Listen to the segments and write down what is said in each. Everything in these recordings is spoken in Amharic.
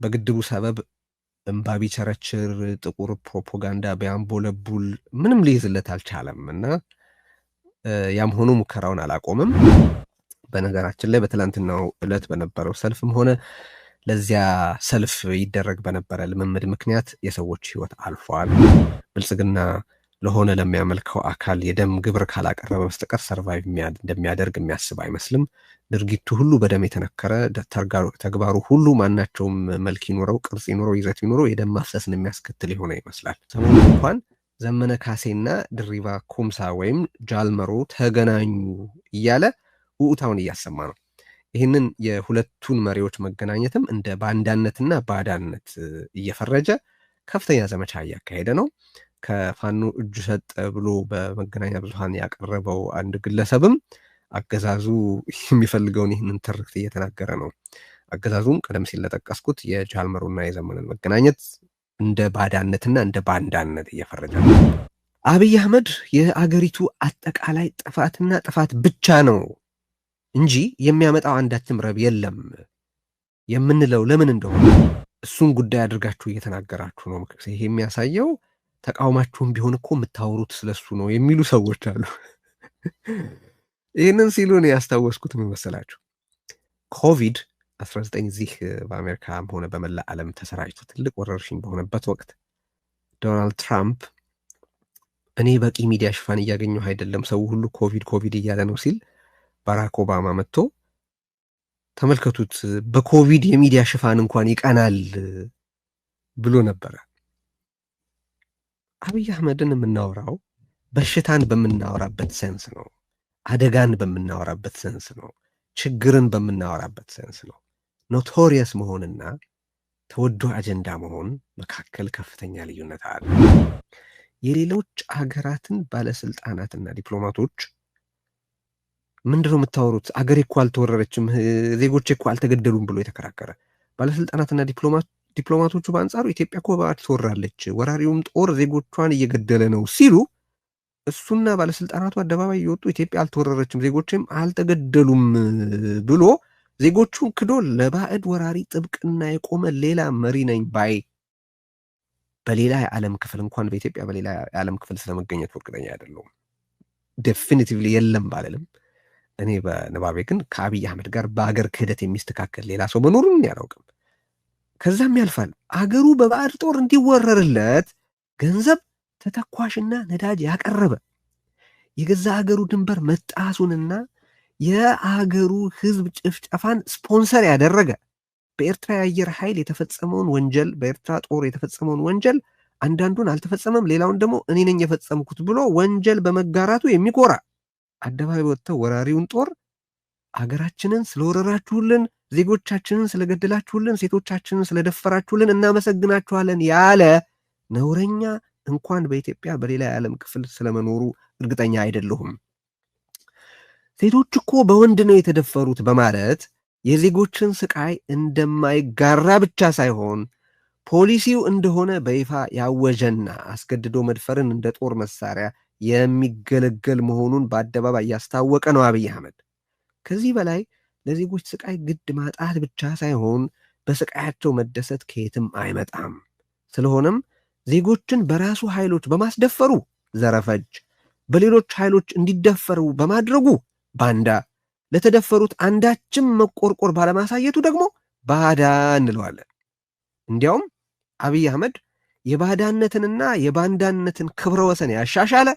በግድቡ ሰበብ እምባቢ ቸረችር ጥቁር ፕሮፓጋንዳ ቢያንቦለቡል ምንም ሊይዝለት አልቻለም እና ያም ሆኖ ሙከራውን አላቆምም። በነገራችን ላይ በትላንትናው ዕለት በነበረው ሰልፍም ሆነ ለዚያ ሰልፍ ይደረግ በነበረ ልምምድ ምክንያት የሰዎች ሕይወት አልፏል። ብልጽግና ለሆነ ለሚያመልከው አካል የደም ግብር ካላቀረበ በስተቀር ሰርቫይቭ እንደሚያደርግ የሚያስብ አይመስልም። ድርጊቱ ሁሉ በደም የተነከረ ተግባሩ ሁሉ ማናቸውም መልክ ይኖረው ቅርጽ ይኖረው ይዘት ይኖረው የደም ማፍሰስን የሚያስከትል የሆነ ይመስላል። ሰሞኑን እንኳን ዘመነ ካሴና ድሪባ ኩምሳ ወይም ጃልመሮ ተገናኙ እያለ ውዑታውን እያሰማ ነው። ይህንን የሁለቱን መሪዎች መገናኘትም እንደ ባንዳነትና ባዳነት እየፈረጀ ከፍተኛ ዘመቻ እያካሄደ ነው። ከፋኖ እጁ ሰጠ ብሎ በመገናኛ ብዙሃን ያቀረበው አንድ ግለሰብም አገዛዙ የሚፈልገውን ይህንን ትርክት እየተናገረ ነው። አገዛዙም ቀደም ሲል ለጠቀስኩት የጃልመሮና የዘመንን መገናኘት እንደ ባዳነትና እንደ ባንዳነት እየፈረጀ ነው። አብይ አህመድ የአገሪቱ አጠቃላይ ጥፋትና ጥፋት ብቻ ነው እንጂ የሚያመጣው አንዳችም ረብ የለም የምንለው ለምን እንደሆነ እሱን ጉዳይ አድርጋችሁ እየተናገራችሁ ነው። ይሄ የሚያሳየው ተቃውማችሁም ቢሆን እኮ የምታወሩት ስለሱ ነው የሚሉ ሰዎች አሉ። ይህንን ሲሉ ነው ያስታወስኩት። ምን መሰላችሁ? ኮቪድ-19 እዚህ በአሜሪካም ሆነ በመላ ዓለም ተሰራጭቶ ትልቅ ወረርሽኝ በሆነበት ወቅት ዶናልድ ትራምፕ እኔ በቂ ሚዲያ ሽፋን እያገኘሁ አይደለም፣ ሰው ሁሉ ኮቪድ እያለ ነው ሲል ባራክ ኦባማ መጥቶ ተመልከቱት በኮቪድ የሚዲያ ሽፋን እንኳን ይቀናል ብሎ ነበረ። አብይ አህመድን የምናወራው በሽታን በምናወራበት ሴንስ ነው። አደጋን በምናወራበት ሴንስ ነው። ችግርን በምናወራበት ሴንስ ነው። ኖቶሪየስ መሆንና ተወዶ አጀንዳ መሆን መካከል ከፍተኛ ልዩነት አለ። የሌሎች ሀገራትን ባለስልጣናትና ዲፕሎማቶች ምንድነው የምታወሩት? አገሬ እኮ አልተወረረችም፣ ዜጎቼ እኮ አልተገደሉም ብሎ የተከራከረ ባለስልጣናትና ዲፕሎማቶቹ በአንጻሩ ኢትዮጵያ እኮ በባዕድ ትወራለች፣ ወራሪውም ጦር ዜጎቿን እየገደለ ነው ሲሉ እሱና ባለስልጣናቱ አደባባይ እየወጡ ኢትዮጵያ አልተወረረችም፣ ዜጎችም አልተገደሉም ብሎ ዜጎቹን ክዶ ለባዕድ ወራሪ ጥብቅና የቆመ ሌላ መሪ ነኝ ባይ በሌላ የዓለም ክፍል እንኳን በኢትዮጵያ በሌላ የዓለም ክፍል ስለመገኘቱ እርግጠኛ አይደለሁም። ዴፊኒቲቭሊ የለም ባልልም እኔ በንባቤ ግን ከአብይ አህመድ ጋር በአገር ክህደት የሚስተካከል ሌላ ሰው መኖሩን ያላውቅም። ከዛም ያልፋል። አገሩ በባዕድ ጦር እንዲወረርለት ገንዘብ ተተኳሽና ነዳጅ ያቀረበ የገዛ አገሩ ድንበር መጣሱንና የአገሩ ሕዝብ ጭፍጨፋን ስፖንሰር ያደረገ በኤርትራ የአየር ኃይል የተፈጸመውን ወንጀል በኤርትራ ጦር የተፈጸመውን ወንጀል አንዳንዱን አልተፈጸመም ሌላውን ደግሞ እኔ ነኝ የፈጸምኩት ብሎ ወንጀል በመጋራቱ የሚኮራ አደባባይ ወጥተው ወራሪውን ጦር አገራችንን ስለወረራችሁልን፣ ዜጎቻችንን ስለገደላችሁልን፣ ሴቶቻችንን ስለደፈራችሁልን እናመሰግናችኋለን ያለ ነውረኛ እንኳን በኢትዮጵያ በሌላ የዓለም ክፍል ስለመኖሩ እርግጠኛ አይደለሁም። ሴቶች እኮ በወንድ ነው የተደፈሩት በማለት የዜጎችን ስቃይ እንደማይጋራ ብቻ ሳይሆን ፖሊሲው እንደሆነ በይፋ ያወጀና አስገድዶ መድፈርን እንደ ጦር መሳሪያ የሚገለገል መሆኑን በአደባባይ ያስታወቀ ነው አብይ አህመድ። ከዚህ በላይ ለዜጎች ስቃይ ግድ ማጣት ብቻ ሳይሆን በስቃያቸው መደሰት ከየትም አይመጣም። ስለሆነም ዜጎችን በራሱ ኃይሎች በማስደፈሩ ዘረፈጅ፣ በሌሎች ኃይሎች እንዲደፈሩ በማድረጉ ባንዳ፣ ለተደፈሩት አንዳችም መቆርቆር ባለማሳየቱ ደግሞ ባዳ እንለዋለን። እንዲያውም አብይ አህመድ የባዳነትንና የባንዳነትን ክብረ ወሰን ያሻሻለ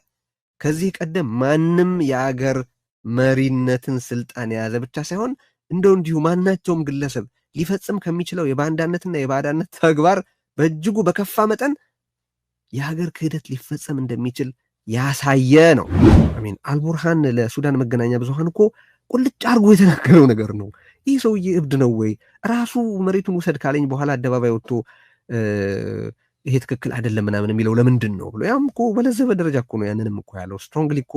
ከዚህ ቀደም ማንም የአገር መሪነትን ስልጣን የያዘ ብቻ ሳይሆን እንዲሁ ማናቸውም ግለሰብ ሊፈጽም ከሚችለው የባንዳነትና የባዳነት ተግባር በእጅጉ በከፋ መጠን የሀገር ክህደት ሊፈጸም እንደሚችል ያሳየ ነው። አሚን አልቡርሃን ለሱዳን መገናኛ ብዙሃን እኮ ቁልጭ አድርጎ የተናገረው ነገር ነው። ይህ ሰውዬ እብድ ነው ወይ? ራሱ መሬቱን ውሰድ ካለኝ በኋላ አደባባይ ወጥቶ ይሄ ትክክል አይደለም ምናምን የሚለው ለምንድን ነው ብሎ ያም እኮ በለዘበ ደረጃ እኮ ነው ያንንም እኮ ያለው። ስትሮንግሊ እኮ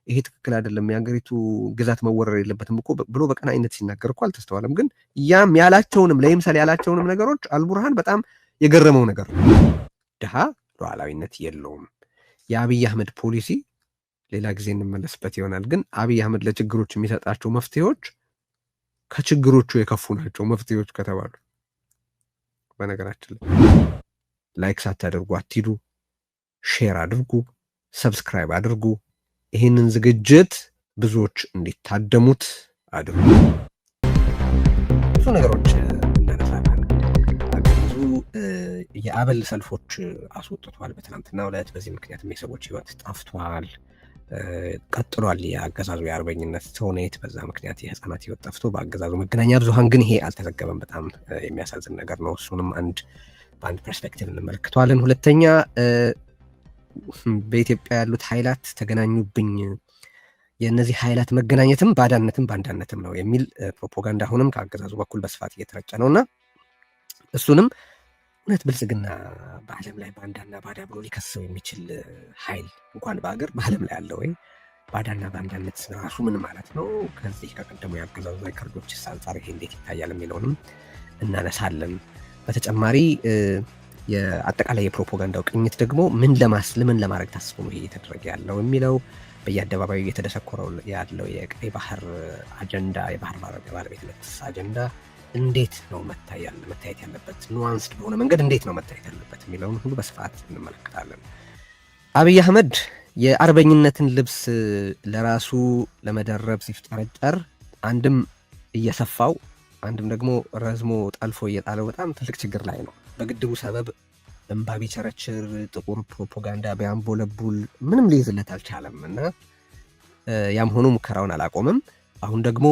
ይሄ ትክክል አይደለም የሀገሪቱ ግዛት መወረር የለበትም እኮ ብሎ በቀናይነት ሲናገር እኮ አልተስተዋለም። ግን ያም ያላቸውንም ለይምሰል ያላቸውንም ነገሮች አልቡርሃን በጣም የገረመው ነገር ነው። ድሃ ሉዓላዊነት የለውም። የአብይ አህመድ ፖሊሲ ሌላ ጊዜ እንመለስበት ይሆናል። ግን አብይ አህመድ ለችግሮች የሚሰጣቸው መፍትሄዎች ከችግሮቹ የከፉ ናቸው መፍትሄዎች ከተባሉ። በነገራችን ላይ ላይክ ሳታደርጉ አትሂዱ። ሼር አድርጉ፣ ሰብስክራይብ አድርጉ። ይህንን ዝግጅት ብዙዎች እንዲታደሙት አድርጉ። ብዙ ነገሮች እናነሳለን። ብዙ የአበል ሰልፎች አስወጥቷል በትናንትናው ዕለት። በዚህ ምክንያትም የሰዎች ህይወት ጠፍቷል፣ ቀጥሏል የአገዛዙ የአርበኝነት ተውኔት። በዛ ምክንያት የህፃናት ህይወት ጠፍቶ በአገዛዙ መገናኛ ብዙሃን ግን ይሄ አልተዘገበም። በጣም የሚያሳዝን ነገር ነው። እሱንም በአንድ ፐርስፔክቲቭ እንመለከተዋለን። ሁለተኛ በኢትዮጵያ ያሉት ኃይላት ተገናኙብኝ፣ የእነዚህ ኃይላት መገናኘትም ባዳነትም ባንዳነትም ነው የሚል ፕሮፓጋንዳ አሁንም ከአገዛዙ በኩል በስፋት እየተረጨ ነውና እሱንም እውነት ብልጽግና በዓለም ላይ ባንዳና ባዳ ብሎ ሊከሰው የሚችል ኃይል እንኳን በሀገር በዓለም ላይ አለ ወይ? ባዳና ባንዳነት ራሱ ምን ማለት ነው? ከዚህ ከቀደሙ የአገዛዙ ሪከርዶች አንጻር ይሄ እንዴት ይታያል የሚለውንም እናነሳለን። በተጨማሪ የአጠቃላይ የፕሮፓጋንዳው ቅኝት ደግሞ ምን ለማድረግ ታስቦ ነው ይሄ እየተደረገ ያለው የሚለው፣ በየአደባባዩ እየተደሰኮረው ያለው የቀይ ባህር አጀንዳ፣ የባህር ባለቤትነት አጀንዳ እንዴት ነው መታየት ያለበት፣ ኑዋንስድ በሆነ መንገድ እንዴት ነው መታየት ያለበት የሚለውን ሁሉ በስፋት እንመለከታለን። አብይ አህመድ የአርበኝነትን ልብስ ለራሱ ለመደረብ ሲፍጨረጨር አንድም እየሰፋው አንድም ደግሞ ረዝሞ ጠልፎ እየጣለው በጣም ትልቅ ችግር ላይ ነው። በግድቡ ሰበብ እንባ ቢቸረችር፣ ጥቁር ፕሮፓጋንዳ ቢያንቦለቡል ምንም ሊይዝለት አልቻለም እና ያም ሆኖ ሙከራውን አላቆምም። አሁን ደግሞ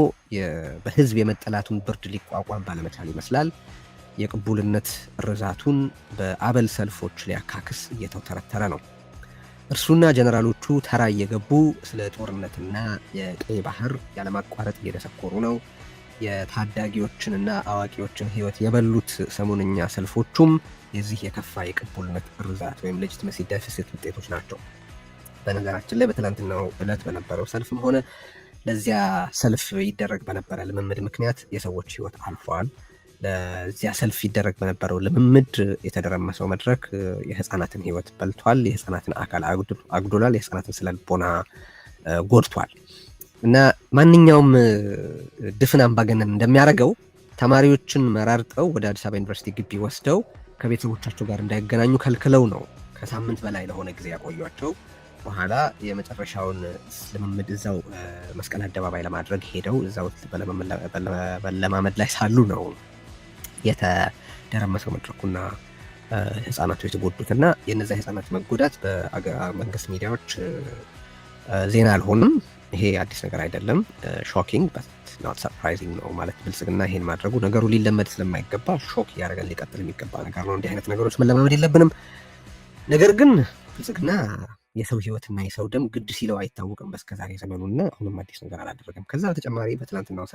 በህዝብ የመጠላቱን ብርድ ሊቋቋም ባለመቻል ይመስላል የቅቡልነት ርዛቱን በአበል ሰልፎች ሊያካክስ እየተውተረተረ ነው። እርሱና ጀነራሎቹ ተራ እየገቡ ስለ ጦርነትና የቀይ ባህር ያለማቋረጥ እየደሰኮሩ ነው። የታዳጊዎችንና አዋቂዎችን ህይወት የበሉት ሰሞንኛ ሰልፎቹም የዚህ የከፋ የቅቡልነት ርዛት ወይም ሌጂቲመሲ ዴፊሲት ውጤቶች ናቸው። በነገራችን ላይ በትናንትናው ዕለት በነበረው ሰልፍም ሆነ ለዚያ ሰልፍ ይደረግ በነበረ ልምምድ ምክንያት የሰዎች ህይወት አልፏል። ለዚያ ሰልፍ ይደረግ በነበረው ልምምድ የተደረመሰው መድረክ የህፃናትን ህይወት በልቷል፣ የህፃናትን አካል አጉድሏል፣ የህፃናትን ስነልቦና ጎድቷል። እና ማንኛውም ድፍን አምባገነን እንደሚያደርገው ተማሪዎችን መራርጠው ወደ አዲስ አበባ ዩኒቨርሲቲ ግቢ ወስደው ከቤተሰቦቻቸው ጋር እንዳይገናኙ ከልክለው ነው ከሳምንት በላይ ለሆነ ጊዜ ያቆዩቸው። በኋላ የመጨረሻውን ልምምድ እዛው መስቀል አደባባይ ለማድረግ ሄደው እዛው በለማመድ ላይ ሳሉ ነው የተደረመሰው መድረኩና ህፃናቱ የተጎዱት። እና የነዛ ህፃናት መጎዳት በመንግስት ሚዲያዎች ዜና አልሆንም። ይሄ አዲስ ነገር አይደለም። ሾኪንግ በት ኖት ሰርፕራይዚንግ ነው ማለት ብልጽግና ይሄን ማድረጉ ነገሩ ሊለመድ ስለማይገባ ሾክ እያደረገን ሊቀጥል የሚገባ ነገር ነው። እንዲህ አይነት ነገሮች መለማመድ የለብንም። ነገር ግን ብልጽግና የሰው ህይወትና የሰው ደም ግድ ሲለው አይታወቅም በስከዛሬ ዘመኑና አሁንም አዲስ ነገር አላደረገም። ከዛ በተጨማሪ በትናንትናው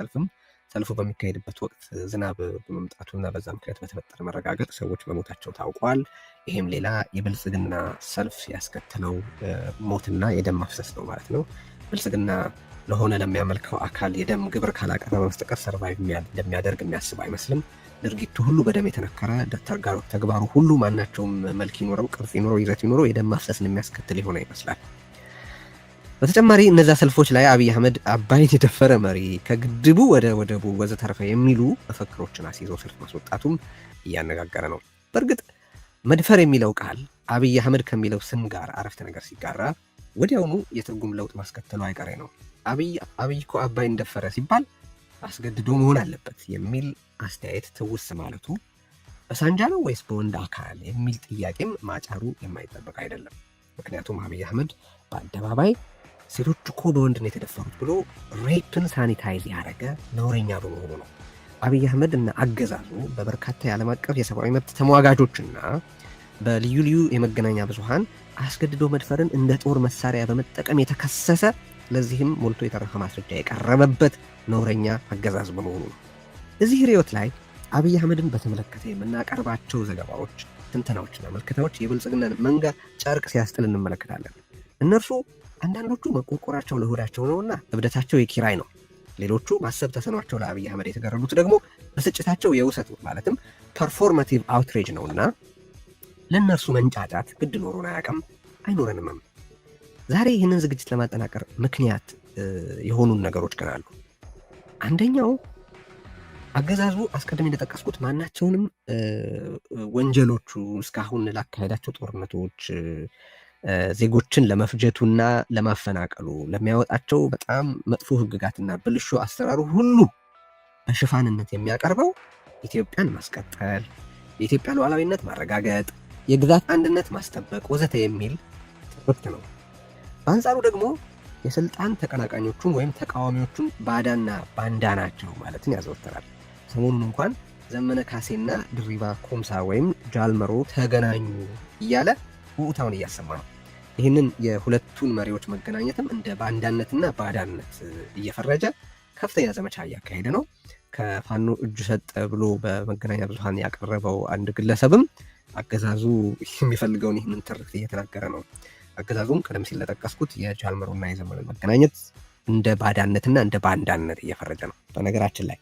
ሰልፉ በሚካሄድበት ወቅት ዝናብ በመምጣቱና በዛ ምክንያት በተፈጠረ መረጋገጥ ሰዎች መሞታቸው ታውቋል። ይሄም ሌላ የብልጽግና ሰልፍ ያስከተለው ሞትና የደም ማፍሰስ ነው ማለት ነው። ብልጽግና ለሆነ ለሚያመልከው አካል የደም ግብር ካላቀረበ በስተቀር ሰርቫይቭ እንደሚያደርግ የሚያስብ አይመስልም። ድርጊቱ ሁሉ በደም የተነከረ ተግባሩ ሁሉ ማናቸውም መልክ ይኖረው፣ ቅርጽ ይኖረው፣ ይዘት ይኖረው የደም ማፍሰስን የሚያስከትል የሆነ ይመስላል። በተጨማሪ እነዛ ሰልፎች ላይ አብይ አህመድ አባይን የደፈረ መሪ፣ ከግድቡ ወደ ወደቡ ወዘተረፈ የሚሉ መፈክሮችን አስይዘው ሰልፍ ማስወጣቱም እያነጋገረ ነው። በእርግጥ መድፈር የሚለው ቃል አብይ አህመድ ከሚለው ስም ጋር አረፍተ ነገር ሲጋራ ወዲያውኑ የትርጉም ለውጥ ማስከተሉ አይቀሬ ነው። አብይ እኮ አባይን ደፈረ ሲባል አስገድዶ መሆን አለበት የሚል አስተያየት ትውስ ማለቱ በሳንጃ ነው ወይስ በወንድ አካል የሚል ጥያቄም ማጫሩ የማይጠበቅ አይደለም። ምክንያቱም አብይ አህመድ በአደባባይ ሴቶች እኮ በወንድ ነው የተደፈሩት ብሎ ሬፕን ሳኒታይዝ ያደረገ ነውረኛ በመሆኑ ነው። አብይ አህመድ እና አገዛዙ በበርካታ የዓለም አቀፍ የሰብአዊ መብት ተሟጋጆችና በልዩ ልዩ የመገናኛ ብዙሃን አስገድዶ መድፈርን እንደ ጦር መሳሪያ በመጠቀም የተከሰሰ፣ ለዚህም ሞልቶ የተረፈ ማስረጃ የቀረበበት ነውረኛ አገዛዝ በመሆኑ ነው። እዚህ ርዕዮት ላይ አብይ አህመድን በተመለከተ የምናቀርባቸው ዘገባዎች፣ ትንተናዎችና መልክታዎች የብልጽግናን መንጋ ጨርቅ ሲያስጥል እንመለከታለን። እነርሱ አንዳንዶቹ መቆርቆራቸው ለሆዳቸው ነውና እብደታቸው የኪራይ ነው። ሌሎቹ ማሰብ ተሰኗቸው ለአብይ አህመድ የተገረዱት ደግሞ ብስጭታቸው የውሰት ማለትም ፐርፎርማቲቭ አውትሬጅ ነውና ለእነርሱ መንጫጫት ግድ ኖሮን አያውቅም፣ አይኖረንምም። ዛሬ ይህንን ዝግጅት ለማጠናቀር ምክንያት የሆኑን ነገሮች ግን አሉ። አንደኛው አገዛዙ አስቀድሜ እንደጠቀስኩት ማናቸውንም ወንጀሎቹ እስካሁን ላካሄዳቸው ጦርነቶች ዜጎችን ለመፍጀቱና ለማፈናቀሉ ለሚያወጣቸው በጣም መጥፎ ህግጋትና ብልሹ አሰራሩ ሁሉ በሽፋንነት የሚያቀርበው ኢትዮጵያን ማስቀጠል፣ የኢትዮጵያ ሉዓላዊነት ማረጋገጥ፣ የግዛት አንድነት ማስጠበቅ ወዘተ የሚል ትርክት ነው። በአንጻሩ ደግሞ የስልጣን ተቀናቃኞቹን ወይም ተቃዋሚዎቹን ባዳና ባንዳ ናቸው ማለትን ያዘወትራል። ሰሞኑን እንኳን ዘመነ ካሴና ድሪባ ኩምሳ ወይም ጃልመሮ ተገናኙ እያለ ውዑታውን እያሰማ ነው። ይህንን የሁለቱን መሪዎች መገናኘትም እንደ ባንዳነትና ባዳነት እየፈረጀ ከፍተኛ ዘመቻ እያካሄደ ነው። ከፋኖ እጅ ሰጠ ብሎ በመገናኛ ብዙሃን ያቀረበው አንድ ግለሰብም አገዛዙ የሚፈልገውን ይህንን ትርክት እየተናገረ ነው። አገዛዙም ቀደም ሲል ለጠቀስኩት የጃልመሮና የዘመነ መገናኘት እንደ ባዳነትና እንደ ባንዳነት እየፈረጀ ነው። በነገራችን ላይ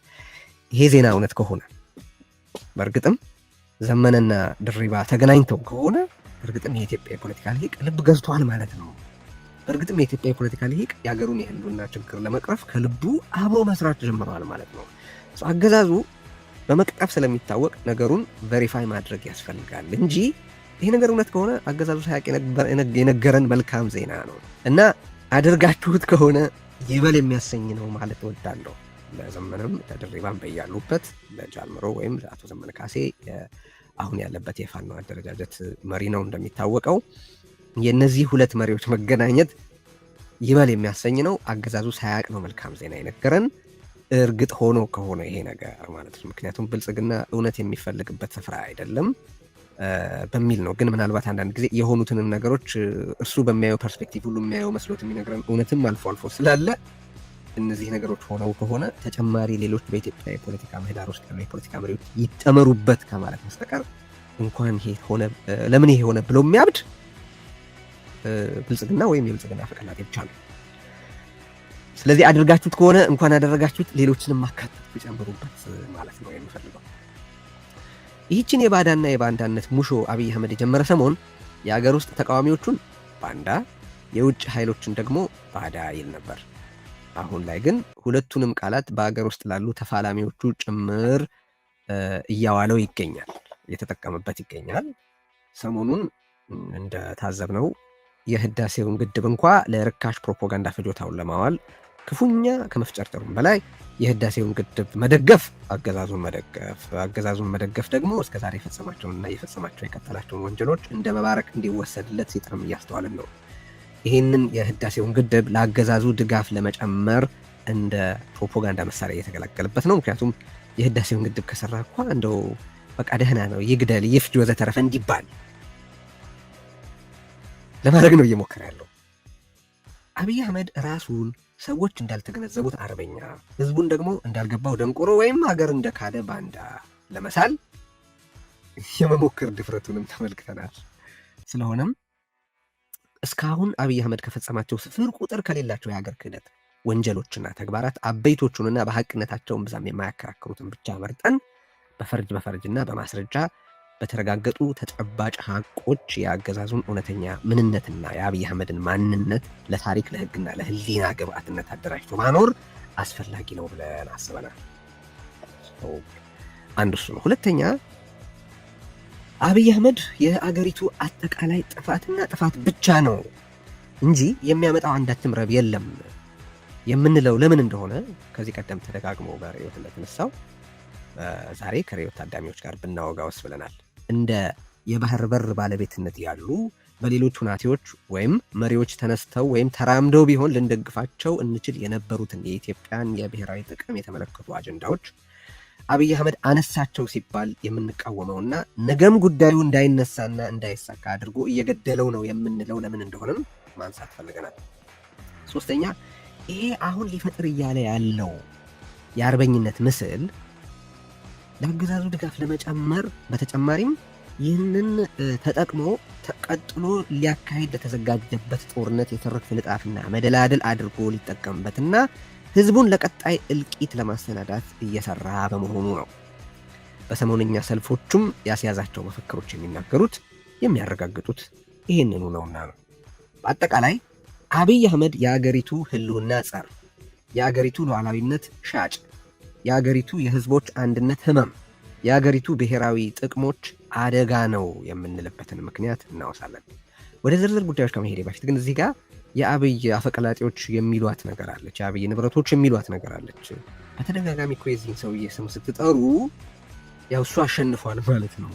ይሄ ዜና እውነት ከሆነ በእርግጥም ዘመነና ድሪባ ተገናኝተው ከሆነ በእርግጥም የኢትዮጵያ የፖለቲካ ልሂቅ ልብ ገዝቷል ማለት ነው። በእርግጥም የኢትዮጵያ የፖለቲካ ልሂቅ የሀገሩን የህልውና ችግር ለመቅረፍ ከልቡ አብሮ መስራት ጀምረዋል ማለት ነው። አገዛዙ በመቅረፍ ስለሚታወቅ ነገሩን ቬሪፋይ ማድረግ ያስፈልጋል እንጂ ይሄ ነገር እውነት ከሆነ አገዛዙ ሳያውቅ የነገረን መልካም ዜና ነው እና አድርጋችሁት ከሆነ ይበል የሚያሰኝ ነው ማለት እወዳለሁ። ለዘመነም ለድሪባም በያሉበት ለጃልመሮ ወይም ለአቶ ዘመነ ካሴ አሁን ያለበት የፋኖ አደረጃጀት መሪ ነው እንደሚታወቀው። የነዚህ ሁለት መሪዎች መገናኘት ይበል የሚያሰኝ ነው። አገዛዙ ሳያውቅ ነው መልካም ዜና የነገረን እርግጥ ሆኖ ከሆነ ይሄ ነገር ማለት ነው። ምክንያቱም ብልጽግና እውነት የሚፈልግበት ስፍራ አይደለም በሚል ነው። ግን ምናልባት አንዳንድ ጊዜ የሆኑትንም ነገሮች እርሱ በሚያየው ፐርስፔክቲቭ ሁሉ የሚያየው መስሎት የሚነግረን እውነትም አልፎ አልፎ ስላለ እነዚህ ነገሮች ሆነው ከሆነ ተጨማሪ ሌሎች በኢትዮጵያ የፖለቲካ ምህዳር ውስጥ ያሉ የፖለቲካ መሪዎች ይጨመሩበት ከማለት በስተቀር እንኳን ይሄ ሆነ ለምን ይሄ ሆነ ብሎ የሚያብድ ብልጽግና ወይም የብልጽግና ፈቀላጤ ብቻ ነው። ስለዚህ አድርጋችሁት ከሆነ እንኳን አደረጋችሁት፣ ሌሎችንም ማካተት ቢጨምሩበት ማለት ነው የምፈልገው። ይህችን የባዳና የባንዳነት ሙሾ አብይ አህመድ የጀመረ ሰሞን የአገር ውስጥ ተቃዋሚዎቹን ባንዳ፣ የውጭ ኃይሎችን ደግሞ ባዳ ይል ነበር። አሁን ላይ ግን ሁለቱንም ቃላት በአገር ውስጥ ላሉ ተፋላሚዎቹ ጭምር እያዋለው ይገኛል፣ እየተጠቀመበት ይገኛል። ሰሞኑን እንደታዘብነው የህዳሴውን ግድብ እንኳ ለርካሽ ፕሮፓጋንዳ ፍጆታውን ለማዋል ክፉኛ ከመፍጨርጨሩም በላይ የህዳሴውን ግድብ መደገፍ አገዛዙን መደገፍ ደግሞ እስከዛሬ የፈጸማቸውንና የፈጸማቸው የቀጠላቸውን ወንጀሎች እንደ መባረክ እንዲወሰድለት ሲጥርም እያስተዋልን ነው። ይህንን የህዳሴውን ግድብ ለአገዛዙ ድጋፍ ለመጨመር እንደ ፕሮፓጋንዳ መሳሪያ እየተገለገለበት ነው። ምክንያቱም የህዳሴውን ግድብ ከሰራ እንኳ እንደው በቃ ደህና ነው፣ ይግደል፣ ይፍጅ፣ ወዘተረፈ እንዲባል ለማድረግ ነው እየሞከረ ያለው። አብይ አህመድ ራሱን ሰዎች እንዳልተገነዘቡት አርበኛ፣ ህዝቡን ደግሞ እንዳልገባው ደንቆሮ ወይም ሀገር እንደካደ ባንዳ ለመሳል የመሞከር ድፍረቱንም ተመልክተናል። ስለሆነም እስካሁን አብይ አህመድ ከፈጸማቸው ስፍር ቁጥር ከሌላቸው የሀገር ክህደት ወንጀሎችና ተግባራት አበይቶቹንና በሐቅነታቸውን ብዛም የማያከራክሩትን ብቻ መርጠን በፈርጅና በማስረጃ በተረጋገጡ ተጨባጭ ሀቆች የአገዛዙን እውነተኛ ምንነትና የአብይ አህመድን ማንነት ለታሪክ ለህግና ለህሊና ግብአትነት አደራጅቶ ማኖር አስፈላጊ ነው ብለን አስበናል። አንዱ እሱ ነው። ሁለተኛ አብይ አህመድ የአገሪቱ አጠቃላይ ጥፋትና ጥፋት ብቻ ነው እንጂ የሚያመጣው አንዳችም ረብ የለም የምንለው ለምን እንደሆነ ከዚህ ቀደም ተደጋግሞ በርዕዮት እንደተነሳው ዛሬ ከርዕዮት ታዳሚዎች ጋር ብናወጋውስ ብለናል። እንደ የባህር በር ባለቤትነት ያሉ በሌሎች ሁናቴዎች ወይም መሪዎች ተነስተው ወይም ተራምደው ቢሆን ልንደግፋቸው እንችል የነበሩትን የኢትዮጵያን የብሔራዊ ጥቅም የተመለከቱ አጀንዳዎች አብይ አህመድ አነሳቸው ሲባል የምንቃወመውና ነገም ጉዳዩ እንዳይነሳና እንዳይሳካ አድርጎ እየገደለው ነው የምንለው ለምን እንደሆነም ማንሳት ፈልገናል። ሶስተኛ ይሄ አሁን ሊፈጥር እያለ ያለው የአርበኝነት ምስል ለአገዛዙ ድጋፍ ለመጨመር በተጨማሪም ይህንን ተጠቅሞ ተቀጥሎ ሊያካሂድ ለተዘጋጀበት ጦርነት የትርክት ንጣፍና መደላደል አድርጎ ሊጠቀምበትና ህዝቡን ለቀጣይ እልቂት ለማሰናዳት እየሰራ በመሆኑ ነው። በሰሞነኛ ሰልፎቹም ያስያዛቸው መፈክሮች የሚናገሩት የሚያረጋግጡት ይህንኑ ነውና ነው። በአጠቃላይ አብይ አህመድ የአገሪቱ ህልውና ጸር፣ የአገሪቱ ሉዓላዊነት ሻጭ፣ የአገሪቱ የህዝቦች አንድነት ህመም፣ የአገሪቱ ብሔራዊ ጥቅሞች አደጋ ነው የምንልበትን ምክንያት እናወሳለን። ወደ ዝርዝር ጉዳዮች ከመሄዴ በፊት ግን እዚህ ጋር የአብይ አፈቀላጤዎች የሚሏት ነገር አለች፣ የአብይ ንብረቶች የሚሏት ነገር አለች። በተደጋጋሚ እኮ የዚህን ሰውዬ ስም ስትጠሩ ያው እሱ አሸንፏል ማለት ነው፣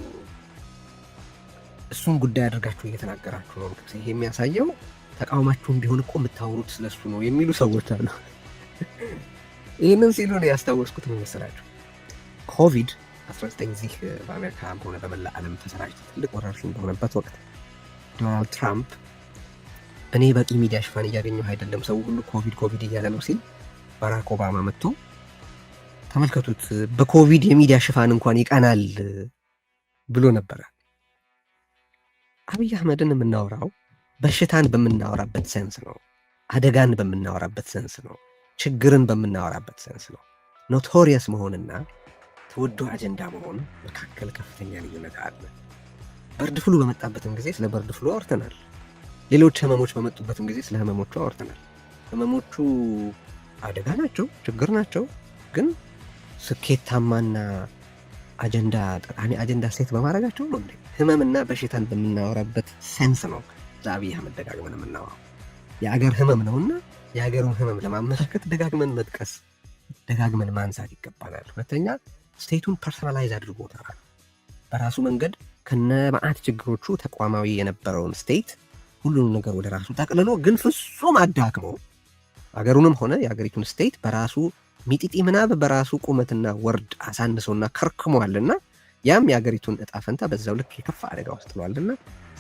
እሱን ጉዳይ አድርጋችሁ እየተናገራችሁ ነው። ይሄ የሚያሳየው ተቃውማችሁም ቢሆን እኮ የምታወሩት ስለሱ ነው የሚሉ ሰዎች አሉ። ይህንን ሲሉ ነው ያስታወስኩት ነው መሰላችሁ። ኮቪድ-19 እዚህ በአሜሪካ ሆነ በመላ ዓለም ተሰራጭቶ ትልቅ ወረርሽኝ በሆነበት ወቅት ዶናልድ ትራምፕ እኔ በቂ ሚዲያ ሽፋን እያገኘሁ አይደለም፣ ሰው ሁሉ ኮቪድ እያለ ነው ሲል ባራክ ኦባማ መጥቶ ተመልከቱት በኮቪድ የሚዲያ ሽፋን እንኳን ይቀናል ብሎ ነበረ። አብይ አህመድን የምናወራው በሽታን በምናወራበት ሴንስ ነው፣ አደጋን በምናወራበት ሴንስ ነው፣ ችግርን በምናወራበት ሴንስ ነው። ኖቶሪየስ መሆንና ተወዶ አጀንዳ መሆን መካከል ከፍተኛ ልዩነት አለ። በርድ ፍሉ በመጣበትም ጊዜ ስለ በርድ ፍሉ አውርተናል። ሌሎች ህመሞች በመጡበትም ጊዜ ስለ ህመሞቹ አውርተናል። ህመሞቹ አደጋ ናቸው፣ ችግር ናቸው። ግን ስኬታማና አጀንዳ ጠቃሚ አጀንዳ ሴት በማድረጋቸው ነው እንዴ? ህመምና በሽታን በምናወራበት ሴንስ ነው ለአብይ አህመድ ደጋግመን የምናወራው። የአገር ህመም ነውና የሀገሩን ህመም ለማመላከት ደጋግመን መጥቀስ፣ ደጋግመን ማንሳት ይገባናል። ሁለተኛ ስቴቱን ፐርሰናላይዝ አድርጎታል። በራሱ መንገድ ከነ መዓት ችግሮቹ ተቋማዊ የነበረውን ስቴት ሁሉንም ነገር ወደ ራሱ ጠቅልሎ ግን ፍጹም አዳክሞ አገሩንም ሆነ የአገሪቱን ስቴት በራሱ ሚጢጢ ምናብ በራሱ ቁመትና ወርድ አሳንሶና ከርክሟልና ያም የአገሪቱን እጣ ፈንታ በዛው ልክ የከፋ አደጋ ውስጥ ጥሏልና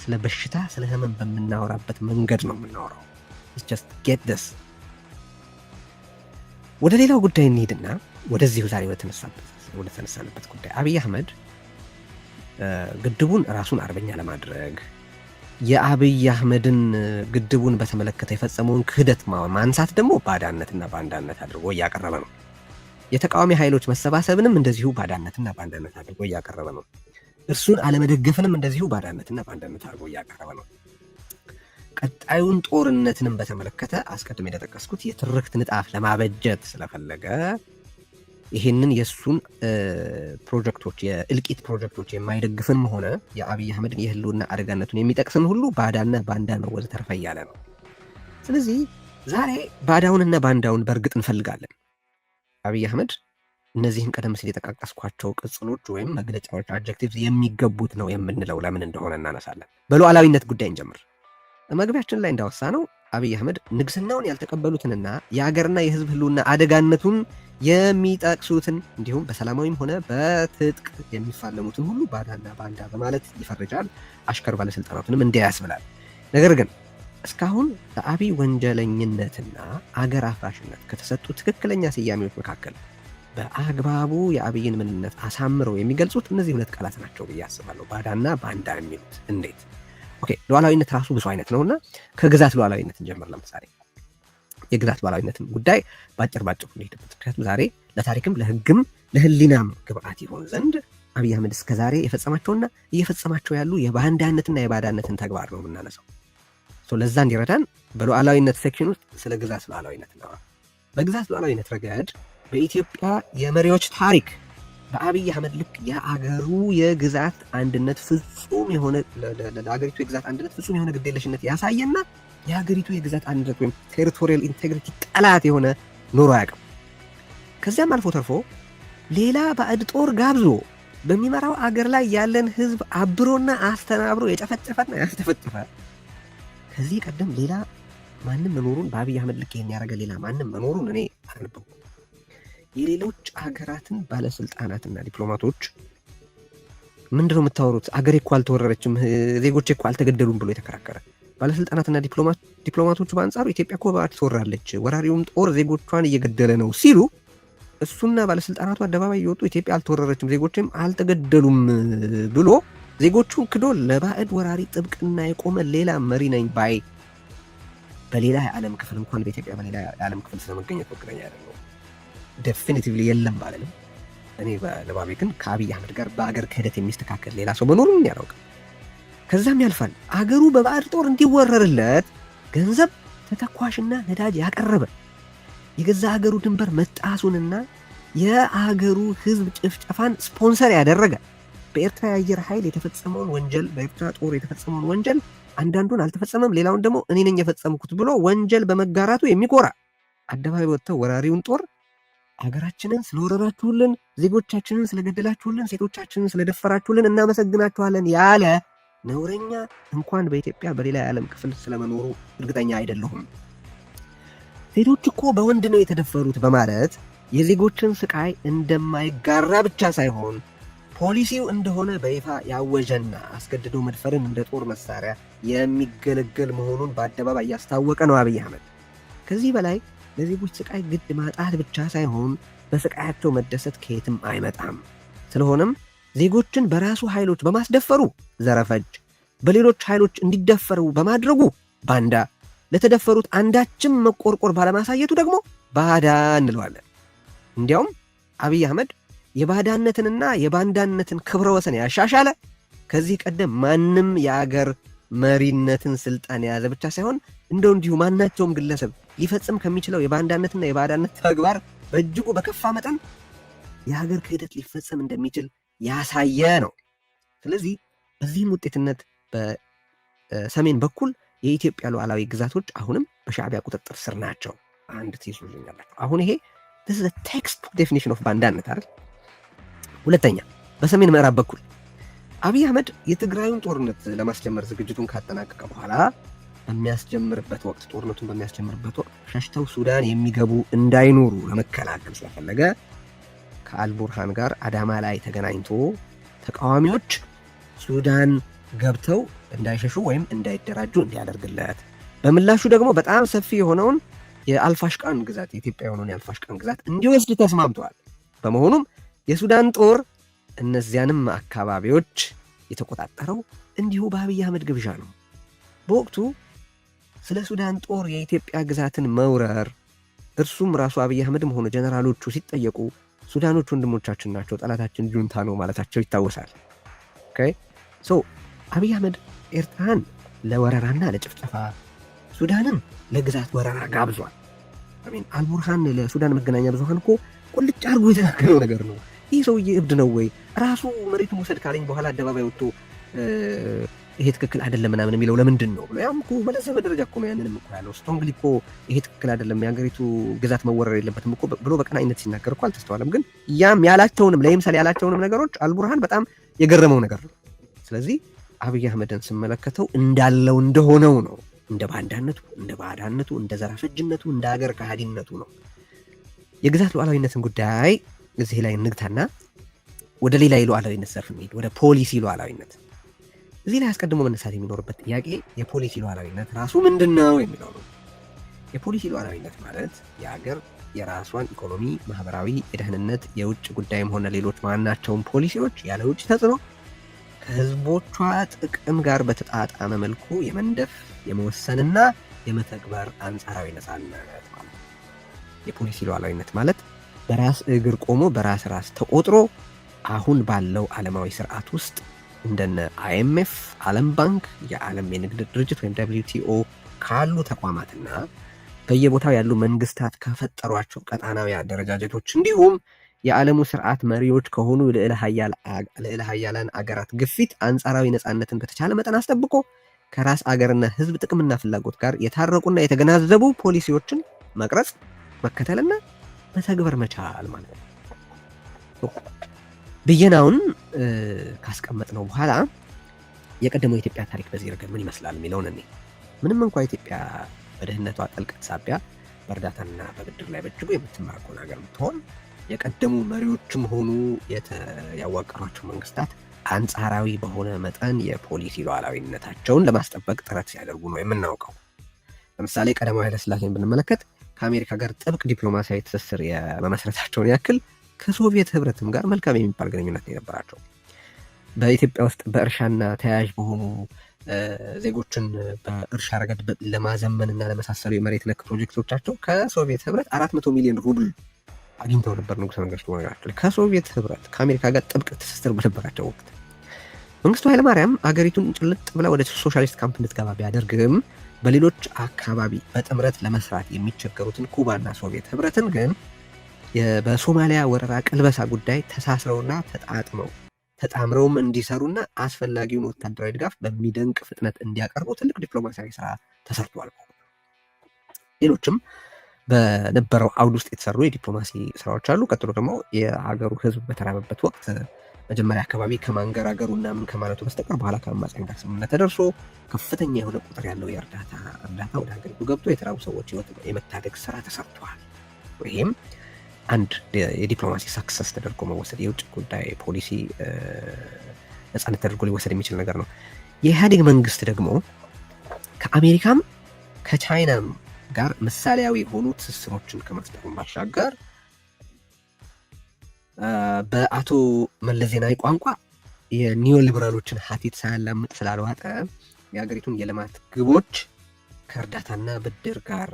ስለ በሽታ ስለ ህመም በምናወራበት መንገድ ነው የምናወራው። just get this። ወደ ሌላው ጉዳይ እንሂድና ወደዚሁ ዛሬ ወደ ተነሳንበት ጉዳይ አብይ አህመድ ግድቡን ራሱን አርበኛ ለማድረግ የአብይ አህመድን ግድቡን በተመለከተ የፈጸመውን ክህደት ማንሳት ደግሞ ባዳነትና ባንዳነት አድርጎ እያቀረበ ነው። የተቃዋሚ ኃይሎች መሰባሰብንም እንደዚሁ ባዳነትና ባንዳነት አድርጎ እያቀረበ ነው። እርሱን አለመደገፍንም እንደዚሁ ባዳነትና ባንዳነት አድርጎ እያቀረበ ነው። ቀጣዩን ጦርነትንም በተመለከተ አስቀድሜ እንደጠቀስኩት የትርክት ንጣፍ ለማበጀት ስለፈለገ ይህንን የእሱን ፕሮጀክቶች የእልቂት ፕሮጀክቶች የማይደግፍንም ሆነ የአብይ አህመድን የህልውና አደጋነቱን የሚጠቅስን ሁሉ ባዳና ባንዳ ነው ወዘተርፈ እያለ ነው። ስለዚህ ዛሬ ባዳውንና ባንዳውን በእርግጥ እንፈልጋለን። አብይ አህመድ እነዚህን ቀደም ሲል የጠቃቀስኳቸው ቅጽሎች ወይም መግለጫዎች አድጀክቲቭስ የሚገቡት ነው የምንለው ለምን እንደሆነ እናነሳለን። በሉዓላዊነት ጉዳይ እንጀምር። መግቢያችን ላይ እንዳወሳ ነው አብይ አህመድ ንግስናውን ያልተቀበሉትንና የአገርና የህዝብ ህልውና አደጋነቱን የሚጠቅሱትን እንዲሁም በሰላማዊም ሆነ በትጥቅ የሚፋለሙትን ሁሉ ባዳና ባንዳ በማለት ይፈርጃል። አሽከር ባለስልጣናቱንም እንዲያ ያስብላል። ነገር ግን እስካሁን በአብይ ወንጀለኝነትና አገር አፍራሽነት ከተሰጡ ትክክለኛ ስያሜዎች መካከል በአግባቡ የአብይን ምንነት አሳምረው የሚገልጹት እነዚህ ሁለት ቃላት ናቸው ብዬ አስባለሁ። ባዳና ባንዳ የሚሉት እንዴት? ኦኬ፣ ሉዓላዊነት ራሱ ብዙ አይነት ነውና ከግዛት ሉዓላዊነት እንጀምር። ለምሳሌ የግዛት ሉዓላዊነትን ጉዳይ ባጭር እንሄድበት። ምክንያቱም ዛሬ ለታሪክም ለህግም ለህሊናም ግብአት ይሆን ዘንድ አብይ አህመድ እስከዛሬ የፈጸማቸውና እየፈጸማቸው ያሉ የባንዳነትና የባዳነትን ተግባር ነው የምናነሳው። ለዛ እንዲረዳን በሉዓላዊነት ሴክሽን ውስጥ ስለ ግዛት ሉዓላዊነት ነው። በግዛት ሉዓላዊነት ረገድ በኢትዮጵያ የመሪዎች ታሪክ በአብይ አህመድ ልክ የአገሩ የግዛት አንድነት ፍጹም የሆነ ለአገሪቱ የግዛት አንድነት ፍጹም የሆነ ግዴለሽነት ያሳየና የሀገሪቱ የግዛት አንድነት ወይም ቴሪቶሪያል ኢንቴግሪቲ ጠላት የሆነ ኖሮ አያውቅም። ከዚያም አልፎ ተርፎ ሌላ ባዕድ ጦር ጋብዞ በሚመራው አገር ላይ ያለን ህዝብ አብሮና አስተናብሮ የጨፈጨፈና ያስተፈጠፈ ከዚህ ቀደም ሌላ ማንም መኖሩን በአብይ አህመድ ልክ ይሄን ያደረገ ሌላ ማንም መኖሩን እኔ አልነበርኩም። የሌሎች ሀገራትን ባለስልጣናትና ዲፕሎማቶች ምንድነው የምታወሩት? አገሬ እኮ አልተወረረችም፣ ዜጎቼ እኮ አልተገደሉም ብሎ የተከራከረ ባለስልጣናትና ዲፕሎማቶቹ በአንጻሩ ኢትዮጵያ እኮ ባዕድ ትወራለች፣ ወራሪውም ጦር ዜጎቿን እየገደለ ነው ሲሉ እሱና ባለስልጣናቱ አደባባይ እየወጡ ኢትዮጵያ አልተወረረችም፣ ዜጎችም አልተገደሉም ብሎ ዜጎቹን ክዶ ለባዕድ ወራሪ ጥብቅና የቆመ ሌላ መሪ ነኝ ባይ በሌላ የዓለም ክፍል እንኳን በኢትዮጵያ በሌላ የዓለም ክፍል ስለመገኘት ወክለኛ አይደለም። ዴፊኒቲቭሊ የለም ባለንም እኔ በልባቤ ግን ከአብይ አህመድ ጋር በአገር ክህደት የሚስተካከል ሌላ ሰው መኖሩን ያላውቅም። ከዛም ያልፋል። አገሩ በባዕድ ጦር እንዲወረርለት ገንዘብ ተተኳሽና ነዳጅ ያቀረበ የገዛ አገሩ ድንበር መጣሱንና የአገሩ ህዝብ ጭፍጨፋን ስፖንሰር ያደረገ በኤርትራ የአየር ኃይል የተፈጸመውን ወንጀል በኤርትራ ጦር የተፈጸመውን ወንጀል አንዳንዱን አልተፈጸመም ሌላውን ደግሞ እኔ ነኝ የፈጸምኩት ብሎ ወንጀል በመጋራቱ የሚኮራ አደባባይ ወጥተው ወራሪውን ጦር ሀገራችንን ስለወረራችሁልን፣ ዜጎቻችንን ስለገደላችሁልን፣ ሴቶቻችንን ስለደፈራችሁልን እናመሰግናችኋለን ያለ ነውረኛ እንኳን በኢትዮጵያ በሌላ የዓለም ክፍል ስለመኖሩ እርግጠኛ አይደለሁም። ሴቶች እኮ በወንድ ነው የተደፈሩት በማለት የዜጎችን ስቃይ እንደማይጋራ ብቻ ሳይሆን ፖሊሲው እንደሆነ በይፋ ያወጀና አስገድዶ መድፈርን እንደ ጦር መሳሪያ የሚገለገል መሆኑን በአደባባይ ያስታወቀ ነው አብይ አህመድ። ከዚህ በላይ ለዜጎች ስቃይ ግድ ማጣት ብቻ ሳይሆን በስቃያቸው መደሰት ከየትም አይመጣም። ስለሆነም ዜጎችን በራሱ ኃይሎች በማስደፈሩ ዘረፈጅ፣ በሌሎች ኃይሎች እንዲደፈሩ በማድረጉ ባንዳ፣ ለተደፈሩት አንዳችም መቆርቆር ባለማሳየቱ ደግሞ ባዳ እንለዋለን። እንዲያውም አብይ አህመድ የባዳነትንና የባንዳነትን ክብረ ወሰን ያሻሻለ ከዚህ ቀደም ማንም የአገር መሪነትን ስልጣን የያዘ ብቻ ሳይሆን እንደው እንዲሁ ማናቸውም ግለሰብ ሊፈጽም ከሚችለው የባንዳነትና የባዳነት ተግባር በእጅጉ በከፋ መጠን የሀገር ክህደት ሊፈጸም እንደሚችል ያሳየ ነው። ስለዚህ በዚህም ውጤትነት በሰሜን በኩል የኢትዮጵያ ሉዓላዊ ግዛቶች አሁንም በሻዕቢያ ቁጥጥር ስር ናቸው። አንድ ትይዙልኛላችሁ። አሁን ይሄ this is a textbook definition of ባንዳነት አይደል? ሁለተኛ፣ በሰሜን ምዕራብ በኩል አብይ አህመድ የትግራዩን ጦርነት ለማስጀመር ዝግጅቱን ካጠናቀቀ በኋላ ጦርነቱን በሚያስጀምርበት ወቅት ሸሽተው ሱዳን የሚገቡ እንዳይኖሩ ለመከላከል ስለፈለገ ከአልቡርሃን ጋር አዳማ ላይ ተገናኝቶ ተቃዋሚዎች ሱዳን ገብተው እንዳይሸሹ ወይም እንዳይደራጁ እንዲያደርግለት፣ በምላሹ ደግሞ በጣም ሰፊ የሆነውን የአልፋሽቃን ግዛት የኢትዮጵያ የሆነውን የአልፋሽቃን ግዛት እንዲወስድ ተስማምተዋል። በመሆኑም የሱዳን ጦር እነዚያንም አካባቢዎች የተቆጣጠረው እንዲሁ በአብይ አህመድ ግብዣ ነው። በወቅቱ ስለ ሱዳን ጦር የኢትዮጵያ ግዛትን መውረር እርሱም ራሱ አብይ አህመድም ሆነ ጀነራሎቹ ሲጠየቁ ሱዳኖች ወንድሞቻችን ናቸው፣ ጠላታችን ጁንታ ነው ማለታቸው ይታወሳል። አብይ አህመድ ኤርትራን ለወረራና ለጭፍጨፋ ሱዳንን ለግዛት ወረራ ጋብዟል። አልቡርሃን ለሱዳን መገናኛ ብዙሃን እኮ ቁልጭ አድርጎ የተናገረው ነገር ነው። ይህ ሰውዬ እብድ ነው ወይ? ራሱ መሬቱን ውሰድ ካለኝ በኋላ አደባባይ ወጥቶ ይሄ ትክክል አይደለም ምናምን የሚለው ለምንድን ነው ብሎ ያም እኮ በለሰበ ደረጃ እኮ ነው ያንንም እኮ ያለው ስትሮንግሊ እኮ ይሄ ትክክል አይደለም የሀገሪቱ ግዛት መወረር የለበትም እኮ ብሎ በቀናይነት ሲናገር እኮ አልተስተዋለም። ግን ያም ያላቸውንም ለምሳሌ ያላቸውንም ነገሮች አልቡርሃን በጣም የገረመው ነገር ነው። ስለዚህ አብይ አህመድን ስመለከተው እንዳለው እንደሆነው ነው። እንደ ባንዳነቱ፣ እንደ ባዳነቱ፣ እንደ ዘራፈጅነቱ፣ እንደ ሀገር ከሃዲነቱ ነው። የግዛት ሉዓላዊነትን ጉዳይ እዚህ ላይ እንግታና ወደ ሌላ የሉዓላዊነት ዘርፍ እንሂድ፣ ወደ ፖሊሲ ሉዓላዊነት። እዚህ ላይ አስቀድሞ መነሳት የሚኖርበት ጥያቄ የፖሊሲ ሉዓላዊነት ራሱ ምንድን ነው የሚለው ነው። የፖሊሲ ሉዓላዊነት ማለት የሀገር የራሷን ኢኮኖሚ፣ ማህበራዊ፣ የደህንነት፣ የውጭ ጉዳይም ሆነ ሌሎች ማናቸውን ፖሊሲዎች ያለ ውጭ ተጽዕኖ ከህዝቦቿ ጥቅም ጋር በተጣጣመ መልኩ የመንደፍ የመወሰንና የመተግበር አንጻራዊ ነፃነት ማለት ነው። የፖሊሲ ሉዓላዊነት ማለት በራስ እግር ቆሞ በራስ ራስ ተቆጥሮ አሁን ባለው ዓለማዊ ስርዓት ውስጥ እንደነ IMF፣ ዓለም ባንክ፣ የዓለም የንግድ ድርጅት ወይም WTO ካሉ ተቋማትና በየቦታው ያሉ መንግስታት ከፈጠሯቸው ቀጣናዊ አደረጃጀቶች እንዲሁም የዓለሙ ስርዓት መሪዎች ከሆኑ ልዕለ ኃያላን አገራት ግፊት አንጻራዊ ነፃነትን በተቻለ መጠን አስጠብቆ ከራስ አገርና ህዝብ ጥቅምና ፍላጎት ጋር የታረቁና የተገናዘቡ ፖሊሲዎችን መቅረጽ፣ መከተልና መተግበር መቻል ማለት ነው። ብየናውን ካስቀመጥነው በኋላ የቀደመው የኢትዮጵያ ታሪክ በዚህ ረገድ ምን ይመስላል የሚለውን እኔ ምንም እንኳ ኢትዮጵያ በድህነቷ ጥልቀት ሳቢያ በእርዳታና በብድር ላይ በእጅጉ የምትመረኮን ሀገር ብትሆን የቀደሙ መሪዎችም ሆኑ ያዋቀሯቸው መንግስታት አንጻራዊ በሆነ መጠን የፖሊሲ ሉዓላዊነታቸውን ለማስጠበቅ ጥረት ሲያደርጉ ነው የምናውቀው። ለምሳሌ ቀዳማዊ ኃይለ ሥላሴን ብንመለከት ከአሜሪካ ጋር ጥብቅ ዲፕሎማሲያዊ ትስስር የመመስረታቸውን ያክል ከሶቪየት ህብረትም ጋር መልካም የሚባል ግንኙነት የነበራቸው። በኢትዮጵያ ውስጥ በእርሻና ተያያዥ በሆኑ ዜጎችን በእርሻ ረገድ ለማዘመንና ለመሳሰሉ የመሬት ነክ ፕሮጀክቶቻቸው ከሶቪየት ህብረት 400 ሚሊዮን ሩብል አግኝተው ነበር። ንጉሠ ነገሥቱ ነገራቸው ከሶቪየት ህብረት ከአሜሪካ ጋር ጥብቅ ትስስር በነበራቸው ወቅት መንግስቱ ኃይለማርያም አገሪቱን ጭልጥ ብላ ወደ ሶሻሊስት ካምፕ እንድትገባ ቢያደርግም በሌሎች አካባቢ በጥምረት ለመስራት የሚቸገሩትን ኩባና ሶቪየት ህብረትን ግን በሶማሊያ ወረራ ቅልበሳ ጉዳይ ተሳስረውና ተጣምረውም እንዲሰሩና አስፈላጊውን ወታደራዊ ድጋፍ በሚደንቅ ፍጥነት እንዲያቀርቡ ትልቅ ዲፕሎማሲያዊ ስራ ተሰርቷል። ሌሎችም በነበረው አውድ ውስጥ የተሰሩ የዲፕሎማሲ ስራዎች አሉ። ቀጥሎ ደግሞ የሀገሩ ህዝብ በተራበበት ወቅት መጀመሪያ አካባቢ ከማንገራገሩ እና ምን ከማለቱ በስተቀር በኋላ ከአማጽያን ጋር ስምምነት ተደርሶ ከፍተኛ የሆነ ቁጥር ያለው የእርዳታ ወደ ሀገሪቱ ገብቶ የተራቡ ሰዎች ህይወት የመታደግ ስራ ተሰርቷል። ይህም አንድ የዲፕሎማሲ ሳክሰስ ተደርጎ መወሰድ የውጭ ጉዳይ ፖሊሲ ነጻነት ተደርጎ ሊወሰድ የሚችል ነገር ነው። የኢህአዴግ መንግስት ደግሞ ከአሜሪካም ከቻይናም ጋር ምሳሌያዊ የሆኑ ትስስሮችን ከመፍጠሩ ባሻገር በአቶ መለስ ዜናዊ ቋንቋ የኒዮ ሊበራሎችን ሀቲት ሳያላምጥ ስላልዋጠ የሀገሪቱን የልማት ግቦች ከእርዳታና ብድር ጋር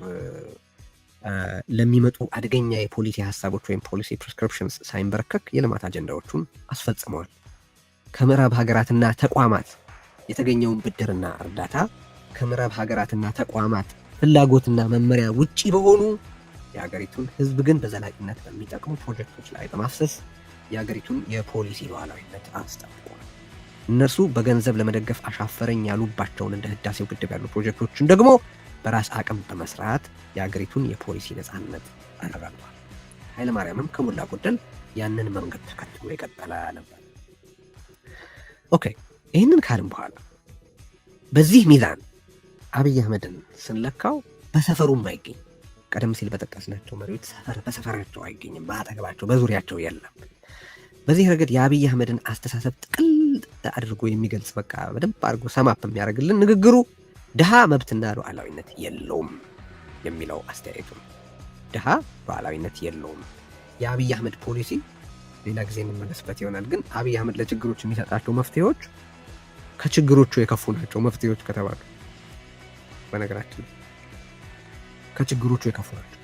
ለሚመጡ አደገኛ የፖሊሲ ሀሳቦች ወይም ፖሊሲ ፕሪስክሪፕሽንስ ሳይንበረከክ የልማት አጀንዳዎቹን አስፈጽመዋል። ከምዕራብ ሀገራትና ተቋማት የተገኘውን ብድርና እርዳታ ከምዕራብ ሀገራትና ተቋማት ፍላጎትና መመሪያ ውጪ በሆኑ የሀገሪቱን ህዝብ ግን በዘላቂነት በሚጠቅሙ ፕሮጀክቶች ላይ በማፍሰስ የሀገሪቱን የፖሊሲ ሉዓላዊነት አስጠብቋል። እነርሱ በገንዘብ ለመደገፍ አሻፈረኝ ያሉባቸውን እንደ ህዳሴው ግድብ ያሉ ፕሮጀክቶችን ደግሞ በራስ አቅም በመስራት የሀገሪቱን የፖሊሲ ነጻነት አረጋግጧል። ኃይለማርያምም ከሞላ ጎደል ያንን መንገድ ተከትሎ የቀጠለ ነበር። ኦኬ፣ ይህንን ካልን በኋላ በዚህ ሚዛን አብይ አህመድን ስንለካው በሰፈሩም አይገኝ። ቀደም ሲል በጠቀስናቸው መሪዎች በሰፈራቸው አይገኝም፣ በአጠገባቸው በዙሪያቸው የለም። በዚህ ረገድ የአብይ አህመድን አስተሳሰብ ጥቅል አድርጎ የሚገልጽ በቃ በደንብ አድርጎ ሰማፕ የሚያደርግልን ንግግሩ ድሃ መብትና ሉዓላዊነት የለውም የሚለው አስተያየቱ ነው። ድሃ ሉዓላዊነት የለውም። የአብይ አህመድ ፖሊሲ ሌላ ጊዜ እንመለስበት ይሆናል። ግን አብይ አህመድ ለችግሮች የሚሰጣቸው መፍትሄዎች ከችግሮቹ የከፉ ናቸው። መፍትሄዎች ከተባሉ በነገራችን ከችግሮቹ የከፉ ናቸው።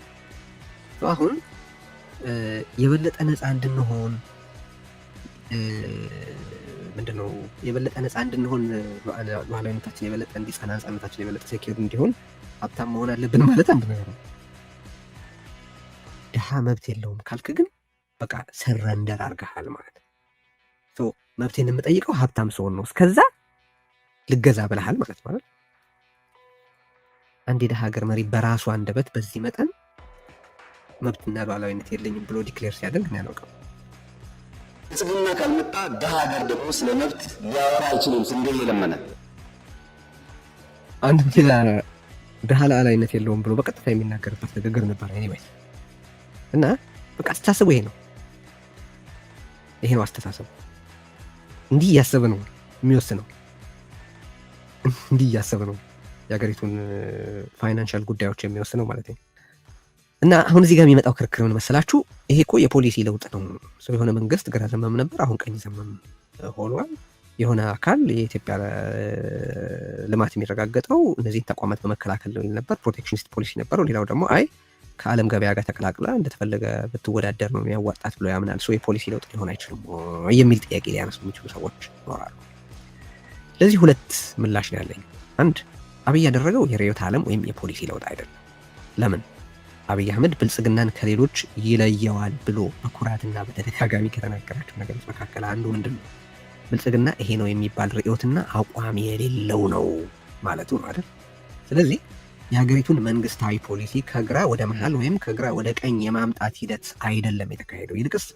አሁን የበለጠ ነፃ እንድንሆን ምንድነው የበለጠ ነፃ እንድንሆን ሉዓላዊነታችን የበለጠ እንዲጸና ነፃነታችን የበለጠ ሴኪዩር እንዲሆን ሀብታም መሆን አለብን ማለት አንድ ነገር ነው። ድሃ መብት የለውም ካልክ ግን በቃ ሰረንደር አድርገሃል ማለት ነው። መብቴን የምጠይቀው ሀብታም ሰውን ነው፣ እስከዛ ልገዛ ብለሃል ማለት ማለት አንድ የድሃ ሀገር መሪ በራሱ አንደበት በዚህ መጠን መብትና ሉዓላዊነት የለኝም ብሎ ዲክሌር ሲያደርግ ነው ያለው። ብልጽግና ካልመጣ ድሃ ሀገር ደግሞ ስለ መብት ሊያወራ አይችልም። ስንዴ እየለመነ አንድ ድሃ ሉዓላዊነት የለውም ብሎ በቀጥታ የሚናገርበት ንግግር ነበር። ኤኒዌይስ እና በቃ አስተሳሰቡ ይሄ ነው አስተሳሰቡ። እንዲህ እያሰበ ነው የሚወስነው፣ እንዲህ እያሰበ ነው የሀገሪቱን ፋይናንሻል ጉዳዮች የሚወስነው ማለት ነው። እና አሁን እዚህ ጋር የሚመጣው ክርክር ምን መሰላችሁ? ይሄ እኮ የፖሊሲ ለውጥ ነው። ሰው የሆነ መንግስት ግራ ዘመም ነበር፣ አሁን ቀኝ ዘመም ሆኗል። የሆነ አካል የኢትዮጵያ ልማት የሚረጋገጠው እነዚህን ተቋማት በመከላከል ነው ነበር፣ ፕሮቴክሽኒስት ፖሊሲ ነበረው። ሌላው ደግሞ አይ ከዓለም ገበያ ጋር ተቀላቅላ እንደተፈለገ ብትወዳደር ነው የሚያዋጣት ብሎ ያምናል። ሰው የፖሊሲ ለውጥ ሊሆን አይችልም የሚል ጥያቄ ሊያነሱ የሚችሉ ሰዎች ይኖራሉ። ለዚህ ሁለት ምላሽ ነው ያለኝ። አንድ፣ አብይ ያደረገው የርዕዮተ ዓለም ወይም የፖሊሲ ለውጥ አይደለም። ለምን? አብይ አህመድ ብልጽግናን ከሌሎች ይለየዋል ብሎ በኩራትና በተደጋጋሚ ከተናገራቸው ነገሮች መካከል አንዱ ምንድን ነው? ብልጽግና ይሄ ነው የሚባል ርዕዮትና አቋም የሌለው ነው ማለቱ ነው አይደል? ስለዚህ የሀገሪቱን መንግስታዊ ፖሊሲ ከግራ ወደ መሃል ወይም ከግራ ወደ ቀኝ የማምጣት ሂደት አይደለም የተካሄደው። ይልቅስ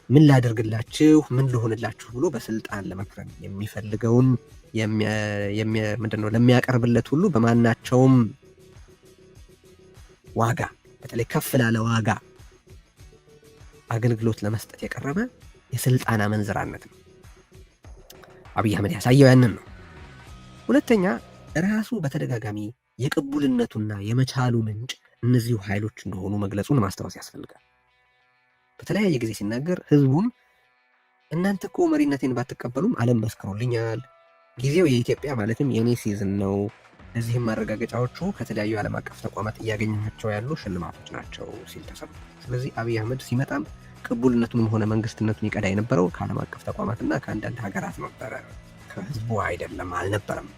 ምን ላደርግላችሁ፣ ምን ልሆንላችሁ ብሎ በስልጣን ለመክረም የሚፈልገውን ምንድነው ለሚያቀርብለት ሁሉ በማናቸውም ዋጋ፣ በተለይ ከፍ ላለ ዋጋ አገልግሎት ለመስጠት የቀረበ የስልጣን አመንዝራነት ነው። አብይ አህመድ ያሳየው ያንን ነው። ሁለተኛ፣ ራሱ በተደጋጋሚ የቅቡልነቱና የመቻሉ ምንጭ እነዚሁ ኃይሎች እንደሆኑ መግለጹን ማስታወስ ያስፈልጋል። በተለያየ ጊዜ ሲናገር ህዝቡን እናንተ እኮ መሪነቴን ባትቀበሉም ዓለም መስክሮልኛል፣ ጊዜው የኢትዮጵያ ማለትም የኔ ሲዝን ነው፣ እዚህም ማረጋገጫዎቹ ከተለያዩ ዓለም አቀፍ ተቋማት እያገኘናቸው ያሉ ሽልማቶች ናቸው ሲል ተሰምቷል። ስለዚህ አብይ አህመድ ሲመጣም ቅቡልነቱንም ሆነ መንግስትነቱን ይቀዳ የነበረው ከዓለም አቀፍ ተቋማትና ከአንዳንድ ሀገራት ነበረ፣ ከህዝቡ አይደለም፣ አልነበረም።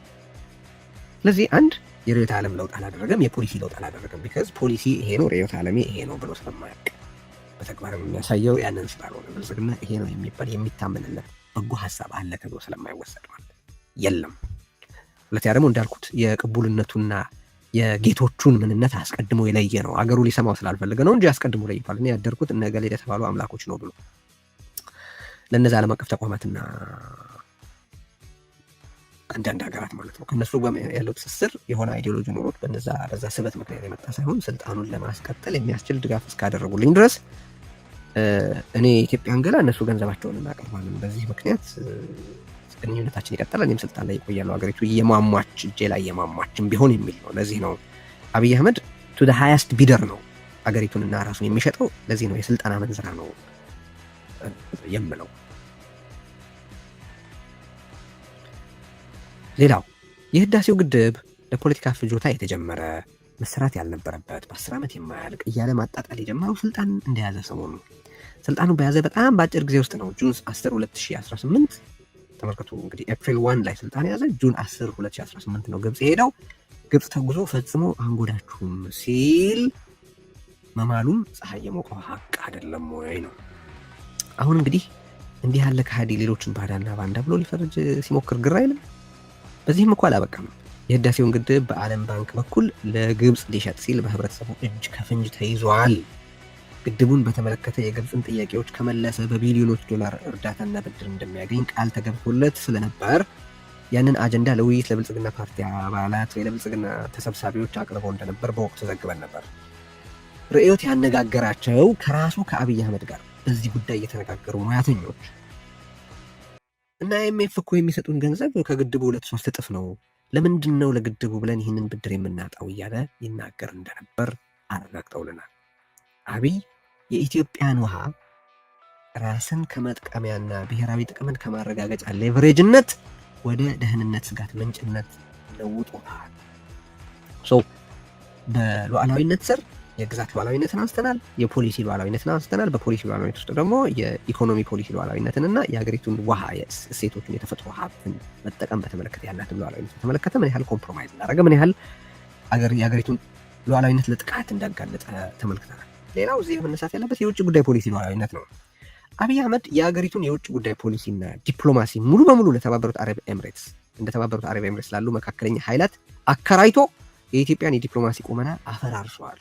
ስለዚህ አንድ የርዕዮተ ዓለም ለውጥ አላደረገም፣ የፖሊሲ ለውጥ አላደረገም። ቢካዝ ፖሊሲ ይሄ ነው፣ ርዕዮተ ዓለሜ ይሄ ነው ብሎ ስለማያውቅ። በተግባር የሚያሳየው ያንን ስላልሆነ ብልጽግና ይሄ ነው የሚባል የሚታመንለት በጎ ሀሳብ አለ ተብሎ ስለማይወሰድ ማለት የለም። ሁለተኛ ደግሞ እንዳልኩት የቅቡልነቱና የጌቶቹን ምንነት አስቀድሞ የለየ ነው። አገሩ ሊሰማው ስላልፈለገ ነው እንጂ አስቀድሞ ለይቷል። እኔ ያደርኩት እነ ገሌ የተባሉ አምላኮች ነው ብሎ ለእነዚህ ዓለም አቀፍ ተቋማትና አንዳንድ ሀገራት ማለት ነው ከእነሱ ያለው ትስስር የሆነ አይዲዮሎጂ ኖሮት በዛ ስበት ምክንያት የመጣ ሳይሆን ስልጣኑን ለማስቀጠል የሚያስችል ድጋፍ እስካደረጉልኝ ድረስ እኔ ኢትዮጵያን ገላ እነሱ ገንዘባቸውን እናቀርባለን። በዚህ ምክንያት ግንኙነታችን ይቀጥላል፣ እኔም ስልጣን ላይ ይቆያለሁ፣ ሀገሪቱ እየማሟች እጄ ላይ እየማሟችም ቢሆን የሚል ነው። ለዚህ ነው አብይ አህመድ ቱ ዘ ሃይስት ቢደር ነው ሀገሪቱንና ራሱን የሚሸጠው። ለዚህ ነው የስልጣን አመንዝራ ነው የምለው። ሌላው የህዳሴው ግድብ ለፖለቲካ ፍጆታ የተጀመረ መሰራት ያልነበረበት በ10 ዓመት የማያልቅ እያለ ማጣጣል የጀመረው ስልጣን እንደያዘ ሰሞኑ ስልጣኑ በያዘ በጣም በአጭር ጊዜ ውስጥ ነው። ጁን 10 2018 ተመልከቱ እንግዲህ ኤፕሪል 1 ላይ ስልጣን የያዘ ጁን 10 2018 ነው ግብጽ ሄደው ግብጽ ተጉዞ ፈጽሞ አንጎዳችሁም ሲል መማሉም ፀሐይ የሞቀው ሀቅ አይደለም ወይ ነው። አሁን እንግዲህ እንዲህ ያለ ከሃዲ ሌሎችን ባዳና ባንዳ ብሎ ሊፈርጅ ሲሞክር ግራ አይልም። በዚህም እኮ አላበቃም። የህዳሴውን ግድብ በዓለም ባንክ በኩል ለግብጽ ሊሸጥ ሲል በህብረተሰቡ እጅ ከፍንጅ ተይዟል። ግድቡን በተመለከተ የግብጽን ጥያቄዎች ከመለሰ በቢሊዮኖች ዶላር እርዳታና ብድር እንደሚያገኝ ቃል ተገብቶለት ስለነበር ያንን አጀንዳ ለውይይት ለብልጽግና ፓርቲ አባላት ወይ ለብልጽግና ተሰብሳቢዎች አቅርበው እንደነበር በወቅቱ ዘግበን ነበር። ርዕዮት ያነጋገራቸው ከራሱ ከአብይ አህመድ ጋር በዚህ ጉዳይ እየተነጋገሩ ሙያተኞች እና IMF እኮ የሚሰጡን ገንዘብ ከግድቡ 2-3 እጥፍ ነው፣ ለምንድን ነው ለግድቡ ብለን ይህንን ብድር የምናጣው እያለ ይናገር እንደነበር አረጋግጠውልናል። አብይ የኢትዮጵያን ውሃ ራስን ከመጥቀሚያና ብሔራዊ ጥቅምን ከማረጋገጫ ሌቨሬጅነት ወደ ደህንነት ስጋት ምንጭነት ለውጦታል። በሉዓላዊነት ስር የግዛት ሉዓላዊነትን አንስተናል፣ የፖሊሲ ሉዓላዊነትን አንስተናል። በፖሊሲ ሉዓላዊነት ውስጥ ደግሞ የኢኮኖሚ ፖሊሲ ሉዓላዊነትንና የሀገሪቱን ውሃ እሴቶችን የተፈጥሮ ሀብትን መጠቀም በተመለከተ ያላትን ሉዓላዊነት በተመለከተ ምን ያህል ኮምፕሮማይዝ እንዳደረገ ምን ያህል የሀገሪቱን ሉዓላዊነት ለጥቃት እንዳጋለጠ ተመልክተናል። ሌላው እዚህ መነሳት ያለበት የውጭ ጉዳይ ፖሊሲ ሉዓላዊነት ነው። አብይ አህመድ የሀገሪቱን የውጭ ጉዳይ ፖሊሲና ዲፕሎማሲ ሙሉ በሙሉ ለተባበሩት አረብ ኤምሬትስ እንደ ተባበሩት አረብ ኤምሬትስ ላሉ መካከለኛ ኃይላት አከራይቶ የኢትዮጵያን የዲፕሎማሲ ቁመና አፈራርሷል።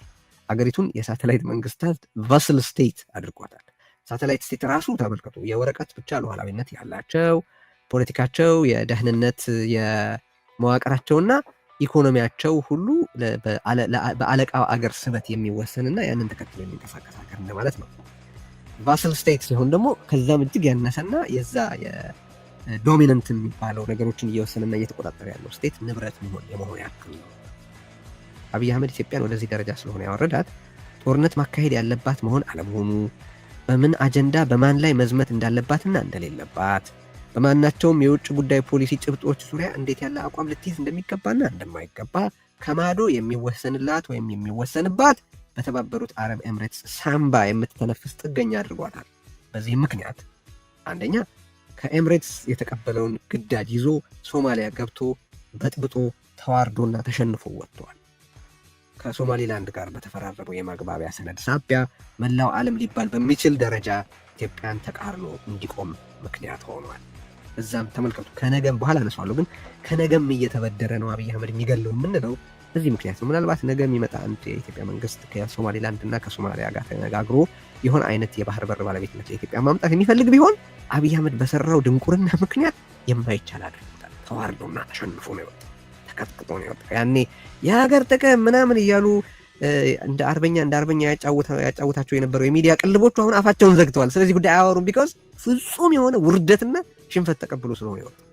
ሀገሪቱን የሳተላይት መንግስታት ቫስል ስቴት አድርጓታል። ሳተላይት ስቴት ራሱ ተመልከቱ፣ የወረቀት ብቻ ሉዓላዊነት ያላቸው ፖለቲካቸው፣ የደህንነት የመዋቅራቸውና ኢኮኖሚያቸው ሁሉ በአለቃው አገር ስበት የሚወሰንና ያንን ተከትሎ የሚንቀሳቀስ ሀገር እንደማለት ነው። ቫስል ስቴት ሲሆን ደግሞ ከዛም እጅግ ያነሰና የዛ የዶሚነንት የሚባለው ነገሮችን እየወሰንና እየተቆጣጠረ ያለው ስቴት ንብረት የመሆን ያክል ነው። አብይ አህመድ ኢትዮጵያን ወደዚህ ደረጃ ስለሆነ ያወረዳት ጦርነት ማካሄድ ያለባት መሆን አለመሆኑ፣ በምን አጀንዳ በማን ላይ መዝመት እንዳለባትና እንደሌለባት፣ በማናቸውም የውጭ ጉዳይ ፖሊሲ ጭብጦች ዙሪያ እንዴት ያለ አቋም ልትይዝ እንደሚገባና እንደማይገባ ከማዶ የሚወሰንላት ወይም የሚወሰንባት በተባበሩት አረብ ኤምሬትስ ሳምባ የምትተነፍስ ጥገኛ አድርጓታል። በዚህም ምክንያት አንደኛ ከኤምሬትስ የተቀበለውን ግዳጅ ይዞ ሶማሊያ ገብቶ በጥብጦ ተዋርዶና ተሸንፎ ወጥቷል። ከሶማሊላንድ ጋር በተፈራረመው የማግባቢያ ሰነድ ሳቢያ መላው ዓለም ሊባል በሚችል ደረጃ ኢትዮጵያን ተቃርኖ እንዲቆም ምክንያት ሆኗል። እዛም ተመልከቱ፣ ከነገም በኋላ አነሳዋለሁ፣ ግን ከነገም እየተበደረ ነው አብይ አህመድ የሚገለው የምንለው በዚህ ምክንያት ነው። ምናልባት ነገ የሚመጣ አንድ የኢትዮጵያ መንግስት ከሶማሊላንድ እና ከሶማሊያ ጋር ተነጋግሮ የሆነ አይነት የባህር በር ባለቤትነት ለኢትዮጵያ ማምጣት የሚፈልግ ቢሆን አብይ አህመድ በሰራው ድንቁርና ምክንያት የማይቻል አድርጎታል። ተዋርዶና ተሸንፎ ነው የወጣው፣ ተቀጥቅጦ ነው የወጣው። ያኔ የሀገር ጥቅም ምናምን እያሉ እንደ አርበኛ ያጫውታቸው የነበረው የሚዲያ ቅልቦቹ አሁን አፋቸውን ዘግተዋል። ስለዚህ ጉዳይ አያወሩም። ቢካዝ ፍጹም የሆነ ውርደትና ሽንፈት ተቀብሎ ስለሆነ የወጣው።